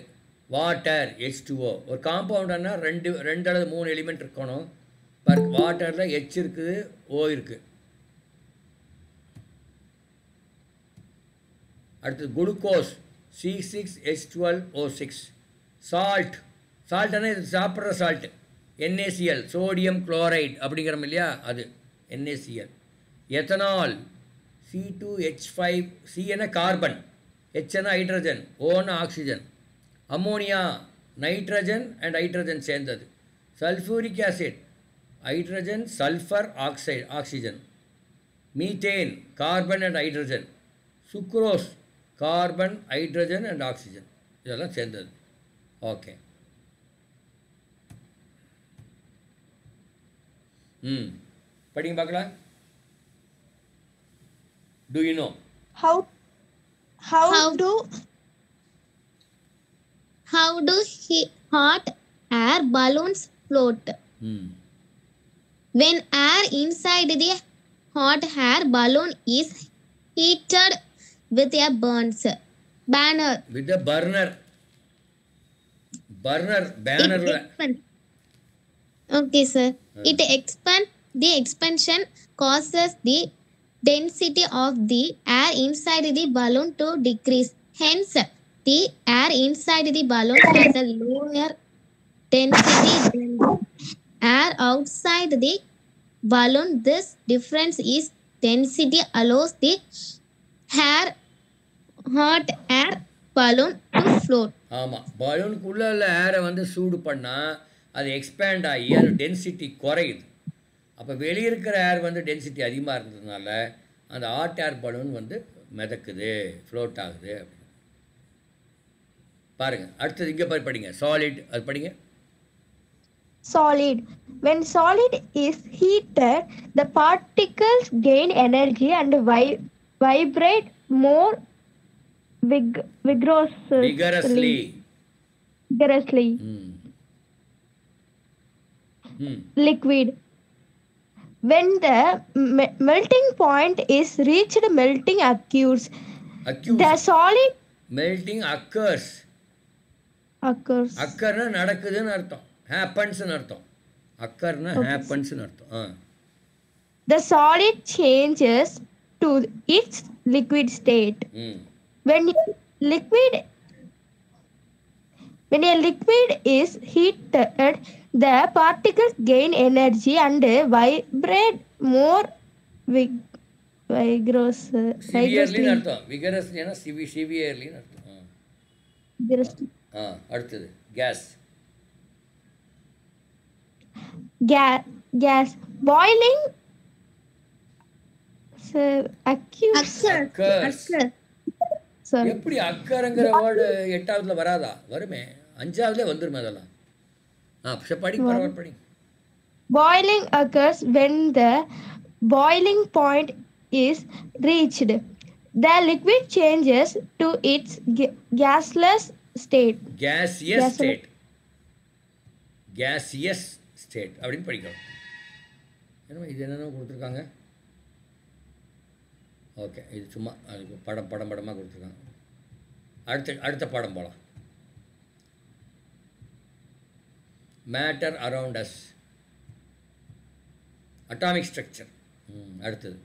water H2O. ஒரு காம்பவுண்டுன்னா 2 அல்லது 3 எலிமெண்ட் இருக்கணும். பாருங்க வாட்டரில் H இருக்குது, O இருக்குது. அடுத்தது குளுக்கோஸ் C6H12O6. சால்ட்னா இது சாப்பிட்ற சால்ட்டு, NaCl, சோடியம் குளோரைடு அப்படிங்கிறோம் இல்லையா, அது NaCl. Ethanol C2H5, C carbon, H hydrogen, O oxygen. Ammonia nitrogen and hydrogen சேர்ந்தது. Sulphuric acid hydrogen sulphur oxide oxygen. Methane carbon and hydrogen. Sucrose carbon hydrogen and oxygen, இதெல்லாம் சேர்ந்தது. Okay. படிங்க பார்க்கலாம். Do you know? How do hot air balloons float? When air inside the hot air balloon is heated with a banner. With a burner. Banner. Okay, sir. It expands. The expansion causes the density of the air inside the balloon to decrease. Hence, the air inside the balloon has a lower density than the air outside the balloon. This difference is density allows the hot air balloon to float. ஆமாம், பலூனுக்குள்ளே உள்ள ஏரை வந்து சூடு பண்ணால் அது expand ஆகி அது density குறையுது. அப்போ வெளியே இருக்கிற ஏர் வந்து டென்சிட்டி அதிகமாக இருந்ததுனால அந்த ஹாட் ஏர் பலூன் வந்து மிதக்குது, ஃப்ளோட் ஆகுது. பாருங்கள் அடுத்தது இங்கே படிங்க. சாலிட், அது படிங்க. Solid. When solid is heated, the particles gain energy and vibrate more vigorously. Liquid. When the melting point is reached, melting occurs. Accuse The solid melting occurs occurs. அக்கர்னா நடக்குதுன்னு அர்த்தம், ஹேப்பன்ஸ்னு அர்த்தம். அக்கர்னா ஹேப்பன்ஸ்னு அர்த்தம். The solid changes to its liquid state. ம் When a liquid is heated, the particles gain energy and vibrate more vigorously. சிவியர்லின்னு அர்த்தம். விகரஸ்லினா சிவியர்லின்னு அர்த்தம். அடுத்தது case. Gas boiling. Occurs. எப்படி அக்கருங்கிற வேர்டு 8வதுல வராதா? வருமே, 5வதுல வந்துருமே அதெல்லாம். படி பரவாயில்ல படி. Boiling occurs when the boiling point is reached. The liquid changes to its gaseous state. Gaseous state. Gaseous state அப்படின்னு படிக்கலாம். என்ன இது என்னென்ன கொடுத்துருக்காங்க? ஓகே, இது சும்மா அதுக்கு படமாக கொடுத்துருக்காங்க. அடுத்த பாடம் போகலாம். Matter around us, atomic structure. அடுத்தது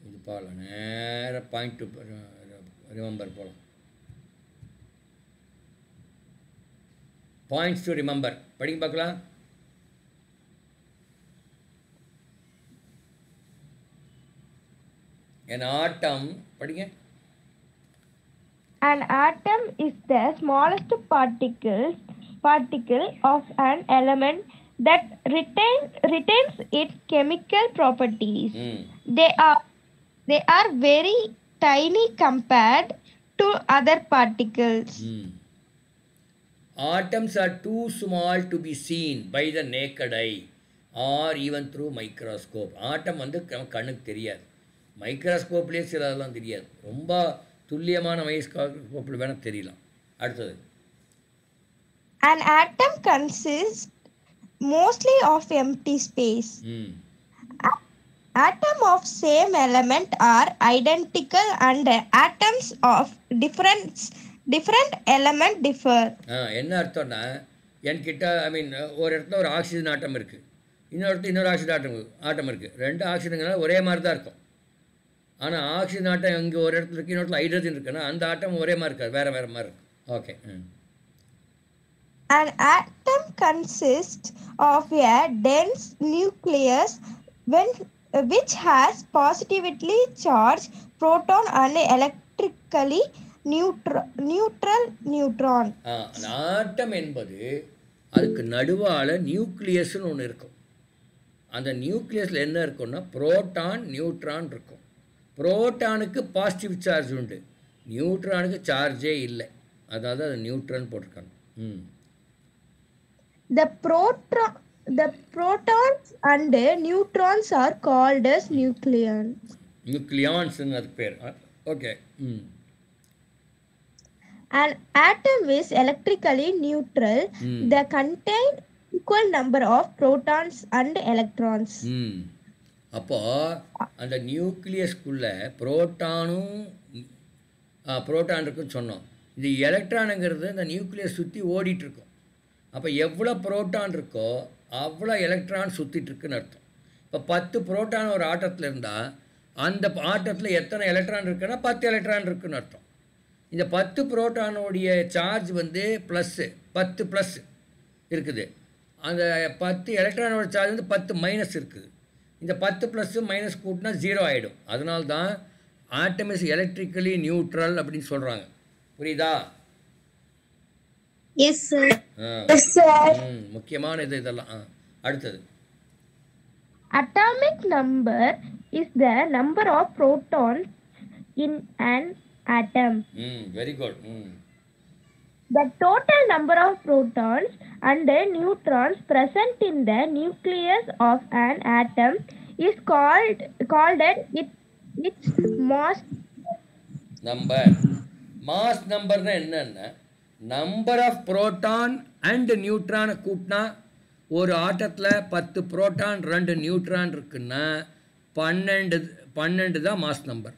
இது போகலாம். நேராக பாயிண்ட் டு ரிமெம்பர் போகலாம். பாயிண்ட்ஸ் டு ரிமெம்பர் படிங்க பார்க்கலாம். An atom, படிங்க. An atom is the smallest particle of an element that retains its chemical properties. They are very tiny compared to other particles. Atoms are too small to be seen by the naked eye or even through microscope. ஆட்டம் வந்து கண்ணுக்கு தெரியாது, மைக்ரோஸ்கோப்லேயே சில அதெல்லாம் தெரியாது, ரொம்ப துல்லியமான மைக்ரோஸ்கோப்பில் வேணால் தெரியலாம். அடுத்தது An atom consists mostly of empty space. Atoms of same element are identical and atoms of different element differ. என்ன அர்த்தம்னா, என்கிட்ட ஒரு இடத்துல ஒரு ஆக்சிஜன் ஆட்டம் இருக்குது, இன்னொரு ஆக்சிஜன் ஆட்டம் இருக்குது. ரெண்டு ஆக்சிஜன்களால் ஒரே மாதிரி தான் இருக்கும். ஆனால் ஆக்சிஜன் ஆட்டம் இங்கே ஒரு இடத்துல இருக்குது, இன்னொரு இடத்துல ஹைட்ரஜன் இருக்குன்னா அந்த ஆட்டம் ஒரே மாதிரி இருக்காது, வேறு வேறு மாதிரி இருக்கும். Okay. An atom consists of a dense nucleus which has positively charged proton and electrically neutral neutron. ஆட்டம் என்பது அதுக்கு நடுவால் நியூக்ளியஸ்னு ஒன்று இருக்கும். அந்த நியூக்ளியஸில் என்ன இருக்குன்னா புரோட்டான் நியூட்ரான் இருக்கும். புரோட்டானுக்கு பாசிட்டிவ் சார்ஜ் உண்டு, நியூட்ரானுக்கு சார்ஜே இல்லை, அதாவது அது நியூட்ரன் போட்டிருக்காங்க. The protons and neutrons are called as nucleons. Nucleons அதுக்கு பேர். Okay. An atom is electrically neutral. They contain equal number of protons and electrons. அப்போது அந்த நியூக்ளியஸ்குள்ளே புரோட்டான் இருக்குன்னு சொன்னோம். இது எலக்ட்ரானுங்கிறது இந்த நியூக்ளியஸ் சுற்றி ஓடிட்டுருக்கும். அப்போ எவ்வளோ புரோட்டான் இருக்கோ அவ்வளோ எலக்ட்ரான் சுற்றிட்டுருக்குன்னு அர்த்தம். இப்போ 10 புரோட்டான் ஒரு ஆட்டத்தில் இருந்தால் அந்த ஆட்டத்தில் எத்தனை எலக்ட்ரான் இருக்குன்னா 10 எலக்ட்ரான் இருக்குன்னு அர்த்தம். இந்த 10 புரோட்டானோடைய சார்ஜ் வந்து +10 ப்ளஸ் இருக்குது. அந்த 10 எலக்ட்ரானோட சார்ஜ் வந்து 10 மைனஸ் இருக்குது. இந்த 10 ப்ளஸ் மைனஸ் கூட்டினா 0 ஆகிடும். அதனால தான் ஆட்டம் இஸ் எலக்ட்ரிக்கலி நியூட்ரல் அப்படின்னு சொல்கிறாங்க. புரியுதா? Yes sir. முக்கியமான இதெல்லாம். அடுத்தது atomic number is the number of protons in an atom. Very good. The total number of protons and neutrons present in the nucleus of an atom is called its mass number. Mass number na enna? Number of proton and neutron கூட்டினா ஒரு ஆட்டத்தில் 10 proton 2 neutron இருக்குன்னா 12 தான் mass number.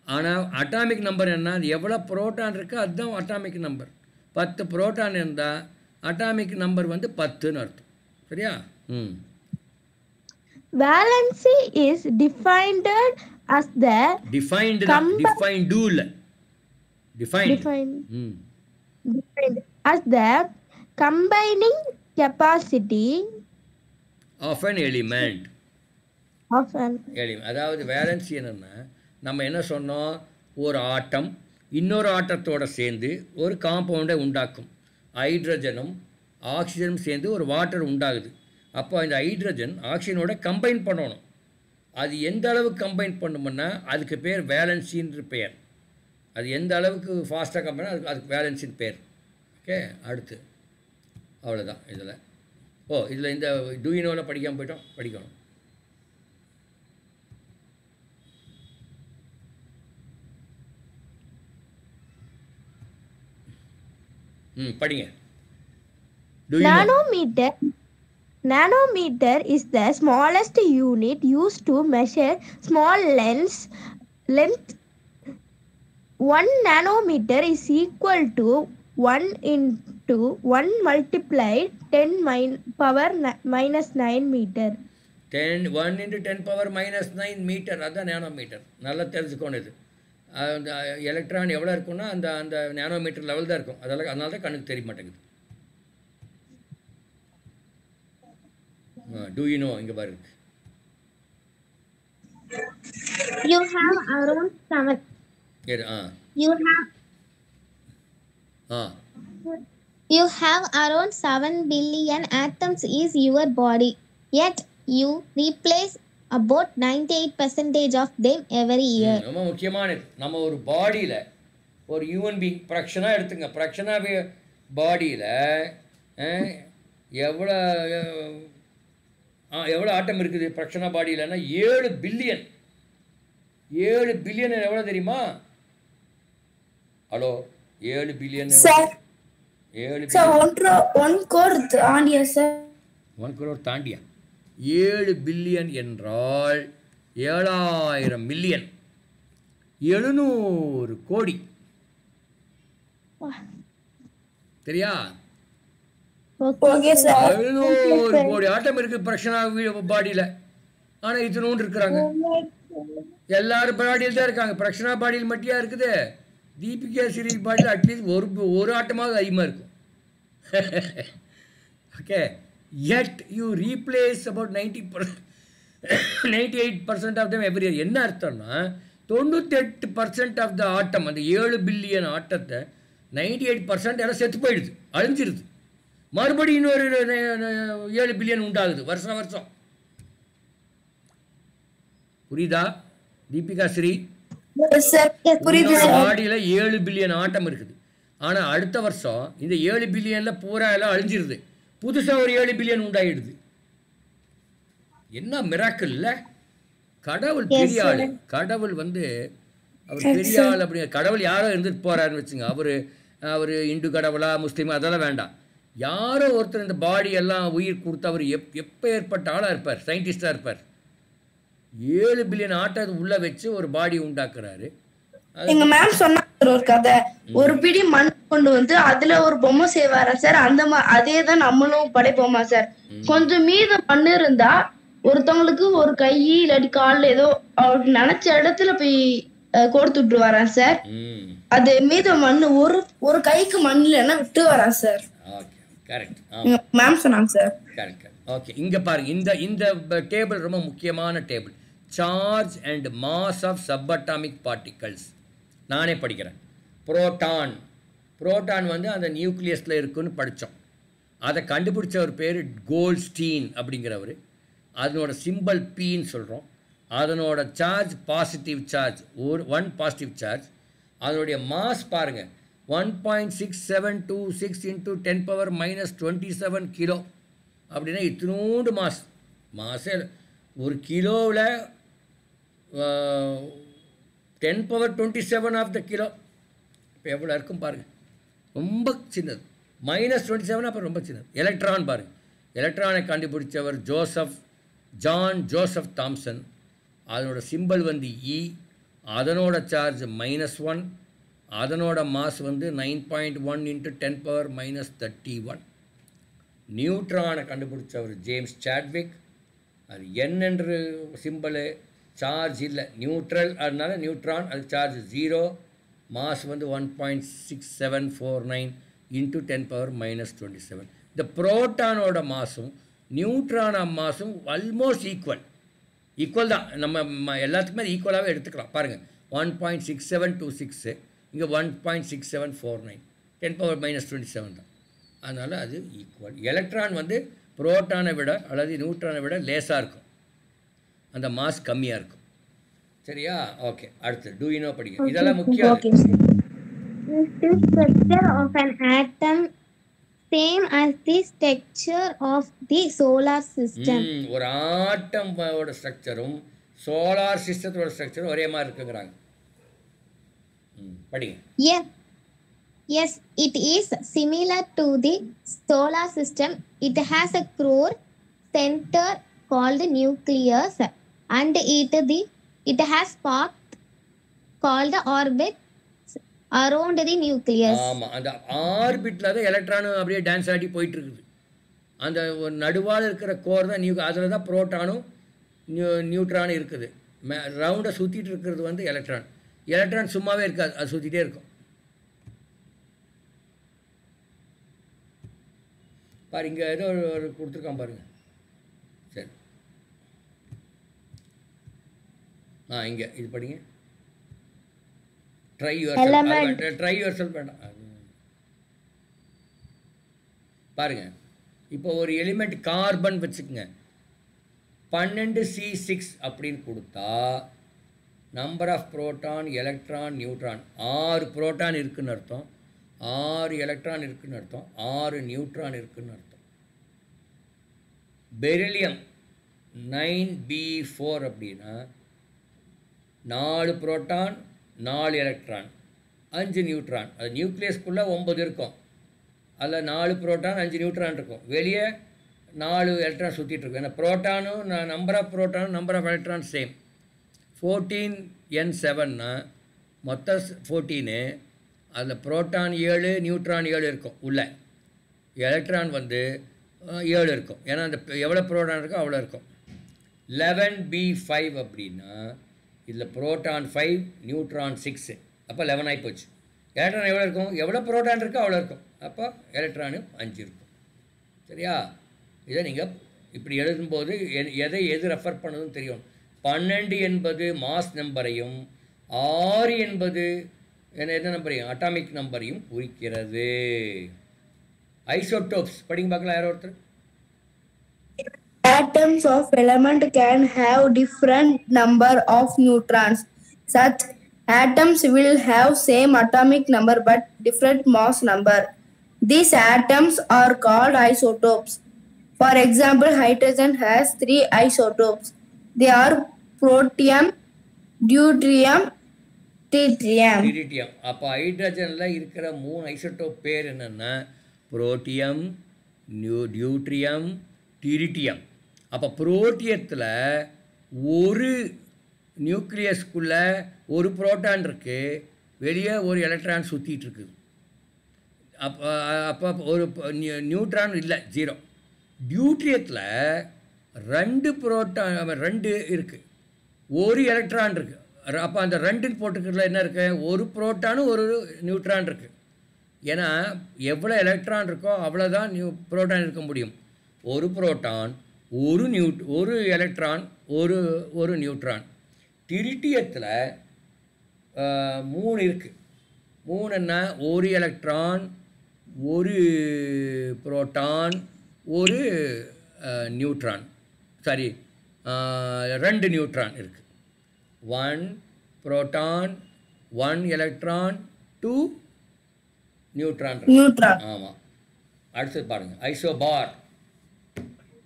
ஆனால் atomic number என்ன, அது எவ்வளோ proton இருக்கோ அதுதான் அட்டாமிக் நம்பர். 10 புரோட்டான் இருந்தால் அட்டாமிக் நம்பர் வந்து 10ன்னு அர்த்தம். சரியா? Valency is defined as the defined defined as the combining capacity of an element. of an அதாவது வேலன்சி என்னென்னா, நம்ம என்ன சொன்னோம், ஒரு ஆட்டம் இன்னொரு ஆட்டத்தோடு சேர்ந்து ஒரு காம்பவுண்டை உண்டாக்கும். ஹைட்ரஜனும் ஆக்சிஜனும் சேர்ந்து ஒரு வாட்டர் உண்டாகுது. அப்போ இந்த ஹைட்ரஜன் ஆக்சிஜனோட கம்பைன் பண்ணணும். அது எந்த அளவுக்கு கம்பைன் பண்ணுமுன்னா அதுக்கு பேர் வேலன்சின்னு பெயர். அது எந்த அளவுக்கு ஃபாஸ்ட்டாக கம்பைன் அதுக்கு வேலன்சின்னு பேர். ஓகே, அடுத்து அவ்வளோதான் இதில். இதில் இந்த டூயினோவில் படிக்காமல் போயிட்டோம், படிக்கணும். படிங்க. Nanometer is the smallest unit used to measure small length. 1 nanometer is equal to 1 into 1 multiplied 10 power minus 9 meter. 1 into 10 power minus 9 meter, அதுதான் நேனோமீட்டர். நல்லா தெரிஞ்சுக்கணும். இது அந்த எலக்ட்ரான் எவ்வளோ இருக்குன்னா அந்த அந்த நேனோமீட்டர் லெவல் தான் இருக்கும். அதனால தான் கண்ணுக்கு தெரிய மாட்டேங்குது. Do you know? இங்கே பாருங்க. You have around 7. You have around 7 billion atoms is your body. Yet you replace about 98% of them every year. ரொம்ப முக்கியமானது. நம்ம ஒரு பாடியில் ஒரு ஹியூமன் பீங் ஃப்ராக்ஷனாக எடுத்துங்க. ஃப்ராக்ஷனாக பாடியில் எவ்வளோ ஆட்டம் இருக்குது ஃப்ராக்ஷனாக பாடியிலன்னா 7 பில்லியன். 7 பில்லியன் எவ்வளோ தெரியுமா? Hello, 7 billion. 1 crore தாண்டியா? 7 பில்லியன் என்றால் 7000 மில்லியன், 700 கோடி. சரியா? 700 கோடி ஆட்டம் இருக்கு பிரச்சனை பாடியில். ஆனால் இத்தனோண்டு இருக்கிறாங்க. எல்லாரும் பாடியில் தான் இருக்காங்க. பிரச்சனா பாடியில் மட்டும் இருக்குது. தீபிகா சீரிஸ் பாடியில் அட்லீஸ்ட் ஒரு ஆட்டமாவது அதிகமாக இருக்கும். Okay, yet you replace about 98% of them every year. என்ன அர்த்தம்னா 98% ஆஃப் த ஆட்டம், அந்த 7 பில்லியன் ஆட்டத்தை 98% எல்லாம் செத்து போயிடுது, அழிஞ்சிருது. மறுபடியும் இன்னொரு 7 பில்லியன் உண்டாகுது வருஷம் வருஷம். புரியுதா தீபிகா ஸ்ரீ? பாடியில் 7 பில்லியன் ஆட்டம் இருக்குது. ஆனால் அடுத்த வருஷம் இந்த 7 பில்லியனில் பூரா எல்லாம் அழிஞ்சிருது. புதுசாக ஒரு 7 பில்லியன் உண்டாயிடுது. என்ன மிராக்கிள் இல்லை? கடவுள் பெரிய ஆள். கடவுள் அவர் பெரிய ஆள். அப்படிங்க கடவுள் யாரோ இருந்துட்டு போகிறாருன்னு வச்சுங்க. அவர் இந்து கடவுளா முஸ்லீமா அதெல்லாம் வேண்டாம். யாரோ ஒருத்தர் இந்த பாடி எல்லாம் உயிர் கொடுத்து அவர் எப்போ ஏற்பட்ட ஆளாக இருப்பார், சயின்டிஸ்டாக இருப்பார். 7 பில்லியன் ஆட்டத்தை உள்ள வச்சு ஒரு பாடி உண்டாக்குறாரு. எங்க மேம் சொன்னாங்க ஒரு கதை. ஒரு பிடி மண் கொண்டு வந்து அதுல ஒரு பொம்மை செய்வாரா சார். அதே தான் நம்மளும் படைப்போமா சார். கொஞ்சம் மீத மண் இருந்தா ஒருத்தவங்களுக்கு ஒரு கை இல்லாட்டி கால் ஏதோ அவருக்கு நினைச்ச இடத்துல போய் கொடுத்து விட்டுருவாரா சார். அது மீத மண் ஒரு கைக்கு மண் இல்லைன்னா விட்டு வரா சார். மேம் சொன்னாங்க சார். கரெக்ட். ஓகே, இங்க பாருங்க. இந்த டேபிள் ரொம்ப முக்கியமான table. Charge and mass of subatomic particles. நானே படிக்கிறேன். புரோட்டான் அந்த நியூக்ளியஸில் இருக்குன்னு படித்தோம். அதை கண்டுபிடிச்ச ஒரு பேர் கோல்ட்ஸ்டீன் அப்படிங்கிறவர். அதனோட சிம்பிள் பின்னு சொல்கிறோம். அதனோட charge positive charge, 1 positive charge. அதனுடைய மாஸ் பாருங்கள், 1.6726 into 10 power minus 27 கிலோ. அப்படின்னா இத்தினோண்டு மாசே ஒரு கிலோவில் 10 power 27 ஆஃப் த கிலோ. இப்போ எவ்வளோ இருக்கும் பாருங்கள், ரொம்ப சின்னது. -27 அப்புறம் ரொம்ப சின்னது. எலக்ட்ரான் பாருங்கள், எலக்ட்ரானை கண்டுபிடிச்சவர் ஜான் ஜோசப் தாம்சன். அதனோட சிம்பிள் E. அதனோட சார்ஜ் -1, அதனோட மாஸ் வந்து 9.1 × 10⁻⁻31. நியூட்ரானை கண்டுபிடிச்சவர் ஜேம்ஸ் சாட்விக். அது n என்று சிம்பிளு, சார்ஜ் இல்லை, நியூட்ரல், அதனால நியூட்ரான், அது சார்ஜ் 0, மாஸ் வந்து 1.6749 × 10⁻⁻27. இந்த புரோட்டானோட மாசும் நியூட்ரான மாசும் ஆல்மோஸ்ட் ஈக்குவல் தான். நம்ம எல்லாத்துக்குமே ஈக்குவலாகவே எடுத்துக்கலாம். பாருங்கள், 1.6726, இங்கே 1.6749, 10⁻⁻27 தான். அதனால் அது ஈக்குவல். எலக்ட்ரான் வந்து புரோட்டானை விட அல்லது நியூட்ரானை விட லேசாக இருக்கும், அந்த மாஸ் கம்மியாக இருக்கும். சரியா? ஓகே, அடுத்து டூ யூ நோ படிக்க. இதெல்லாம் முக்கியம். The structure of an atom same as the structure of the solar system. ஒரு ஆட்டமோட ஸ்ட்ரக்சரும் சோலார் சிஸ்டத்தோட ஸ்ட்ரக்சரும் ஒரே மாதிரி இருக்குங்கிறாங்க. படிங்க. Yes, it is similar to the solar system. It has a core center called nucleus, and it has path called orbit around the nucleus. ஆமாம், அந்த ஆர்பிட்டில் தான் எலக்ட்ரானும் அப்படியே dance ஆடி போயிட்டு இருக்குது. அந்த ஒரு நடுவால் இருக்கிற கோர் தான் அதில் தான் புரோட்டானும் நியூட்ரானும் இருக்குது. ரவுண்டை சுற்றிட்டு இருக்கிறது வந்து எலக்ட்ரான். எலக்ட்ரான் சும்மாவே இருக்காது, அது சுற்றிட்டே இருக்கும். பாரு, இங்கே ஏதோ ஒரு கொடுத்துருக்கான் பாருங்கள். சரி, இங்கே இது படிங்க. ட்ரை யுவர் செல்ஃப் வேண்டாம். பாருங்க, இப்போ ஒரு எலிமெண்ட் கார்பன் வச்சுக்கோங்க, 12C6 அப்படின்னு கொடுத்தா number of proton, electron, neutron 6 proton இருக்குன்னு அர்த்தம், 6 எலக்ட்ரான் இருக்குன்னு அர்த்தம், 6 நியூட்ரான் இருக்குன்னு அர்த்தம். பெரிலியம் 9B4 அப்படின்னா 4 புரோட்டான், 4 எலக்ட்ரான், 5 நியூட்ரான். அது நியூக்ளியஸ்குள்ளே 9 இருக்கும், அதில் 4 புரோட்டான், 5 நியூட்ரான் இருக்கும். வெளியே 4 எலக்ட்ரான் சுற்றிட்டு இருக்கும். ஏன்னா புரோட்டானும் நம்பர் ஆஃப் புரோட்டானும் நம்பர் ஆஃப் எலக்ட்ரான் சேம். 14N7னா மொத்தம் 14, அதில் புரோட்டான் 7, நியூட்ரான் 7 இருக்கும் உள்ள. எலக்ட்ரான் வந்து 7 இருக்கும், ஏன்னா அந்த எவ்வளோ புரோட்டான் இருக்கோ அவ்வளோ இருக்கும். 11B5 அப்படின்னா இதில் புரோட்டான் 5, நியூட்ரான் 6, அப்போ 11 ஆகி போச்சு. எலக்ட்ரான் எவ்வளோ இருக்கும்? எவ்வளோ புரோட்டான் இருக்கோ அவ்வளோ இருக்கும், அப்போ எலக்ட்ரானும் 5 இருக்கும். சரியா? இதை நீங்கள் இப்படி எழுதும்போது எது ரெஃபர் பண்ணதுன்னு தெரியும். 12 என்பது மாஸ் நம்பரையும், 6 என்பது என்ன நம்பரையும், அட்டாமிக் நம்பரையும் குறிக்கிறது. ஐசோடோப்ஸ் படிங்க பார்க்கலாம், யாரோ ஒருத்தர். Atoms of element can have different number of neutrons. Such atoms will have same atomic number but different mass number. These atoms are called isotopes. For example, hydrogen has 3 isotopes. They are protium, deuterium, tritium. அப்போ ஹைட்ரஜனில் இருக்கிற 3 isotope பேர் என்னென்னா protium, deuterium, tritium. அப்போ புரோட்டியத்தில் ஒரு நியூக்ளியஸ்குள்ளே ஒரு proton இருக்குது, வெளியே ஒரு எலக்ட்ரான் சுற்றிட்டு இருக்குது. அப்போ ஒரு நியூட்ரான் இல்லை, 0. டியூட்ரியத்தில் 2 புரோட்டான், 2 இருக்குது, ஒரு எலக்ட்ரான் இருக்குது. அப்போ அந்த 2 போட்டுக்கிறதுல என்ன இருக்குது? ஒரு புரோட்டானும் ஒரு நியூட்ரான் இருக்குது. ஏன்னா எவ்வளோ எலக்ட்ரான் இருக்கோ அவ்வளோதான் புரோட்டான் இருக்க முடியும். ஒரு புரோட்டான், ஒரு எலக்ட்ரான், ஒரு நியூட்ரான். டிரிட்டியத்தில் 3 இருக்குது. 3ன்னா ஒரு எலக்ட்ரான், ஒரு புரோட்டான், ஒரு நியூட்ரான். சாரி, 2 நியூட்ரான் இருக்குது. 1 புரோட்டான், 1 எலக்ட்ரான், 2 நியூட்ரான். ஆமாம். அடுத்தது பாருங்கள், isobar.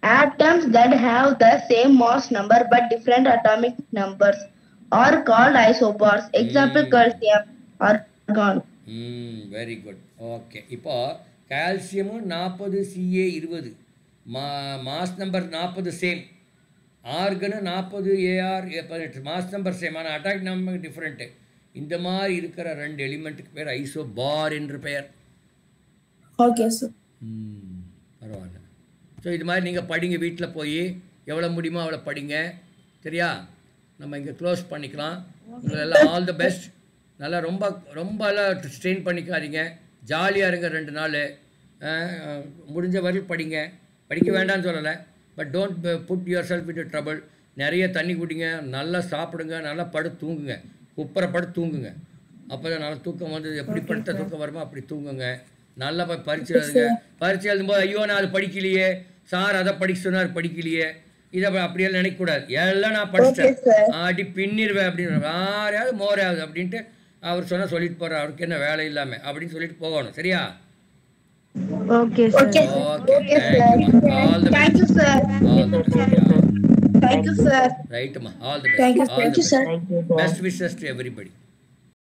Atoms that have the same mass number but different atomic numbers are called isobars. Example, calcium, argon. Very good. Okay, இப்போ கால்சியமும் 40 Ca20, mass number 40 same, argon 40 AR 18 mass number same, ஆனால் atomic number different. இந்த மாதிரி இருக்கிற 2 எலிமெண்ட்டுக்கு பேர் iso பார் என்று பெயர். Okay sir. பரவாயில்ல. ஸோ இது மாதிரி நீங்கள் படிங்க, வீட்டில் போய் எவ்வளோ முடியுமோ அவ்வளோ படிங்க. சரியா? நம்ம இங்கே க்ளோஸ் பண்ணிக்கலாம். உங்களெல்லாம் ஆல் த பெஸ்ட். நல்லா ரொம்ப ரொம்பலாம் ஸ்ட்ரெயின் பண்ணிக்காதீங்க, ஜாலியாக இருங்க 2 நாள். முடிஞ்ச வரையில் படிங்க, படிக்க வேண்டாம்னு சொல்லலை, but don't put yourself into trouble. நிறைய தண்ணி குடிங்க, நல்லா சாப்பிடுங்க, நல்லா படுத்து தூங்குங்க, படுத்து தூங்குங்க. அப்போ தான் நல்லா தூக்கம் வந்து எப்படி படுத்த தூக்கம் வருமோ அப்படி தூங்குங்க. நல்லா போய் பரீட்சை எழுதுங்க. பரீட்சை எழுதும்போது ஐயோ நான் அது படிக்கலையே, சார் அதை படிக்க சொன்னார் படிக்கலையே, இதை அப்படியெல்லாம் நினைக்கக்கூடாது. எல்லாம் நான் படித்தேன் அடி பின்னிடுவேன் அப்படின்னு யாரையாவது மோரையாவது அப்படின்ட்டு அவர் சொன்னால் சொல்லிட்டு போகிறார், அவருக்கு என்ன வேலை இல்லாமல் அப்படின்னு சொல்லிட்டு போகணும். சரியா? Okay okay, all the best. ரைட்டுமா, all the best. Best wishes to everybody.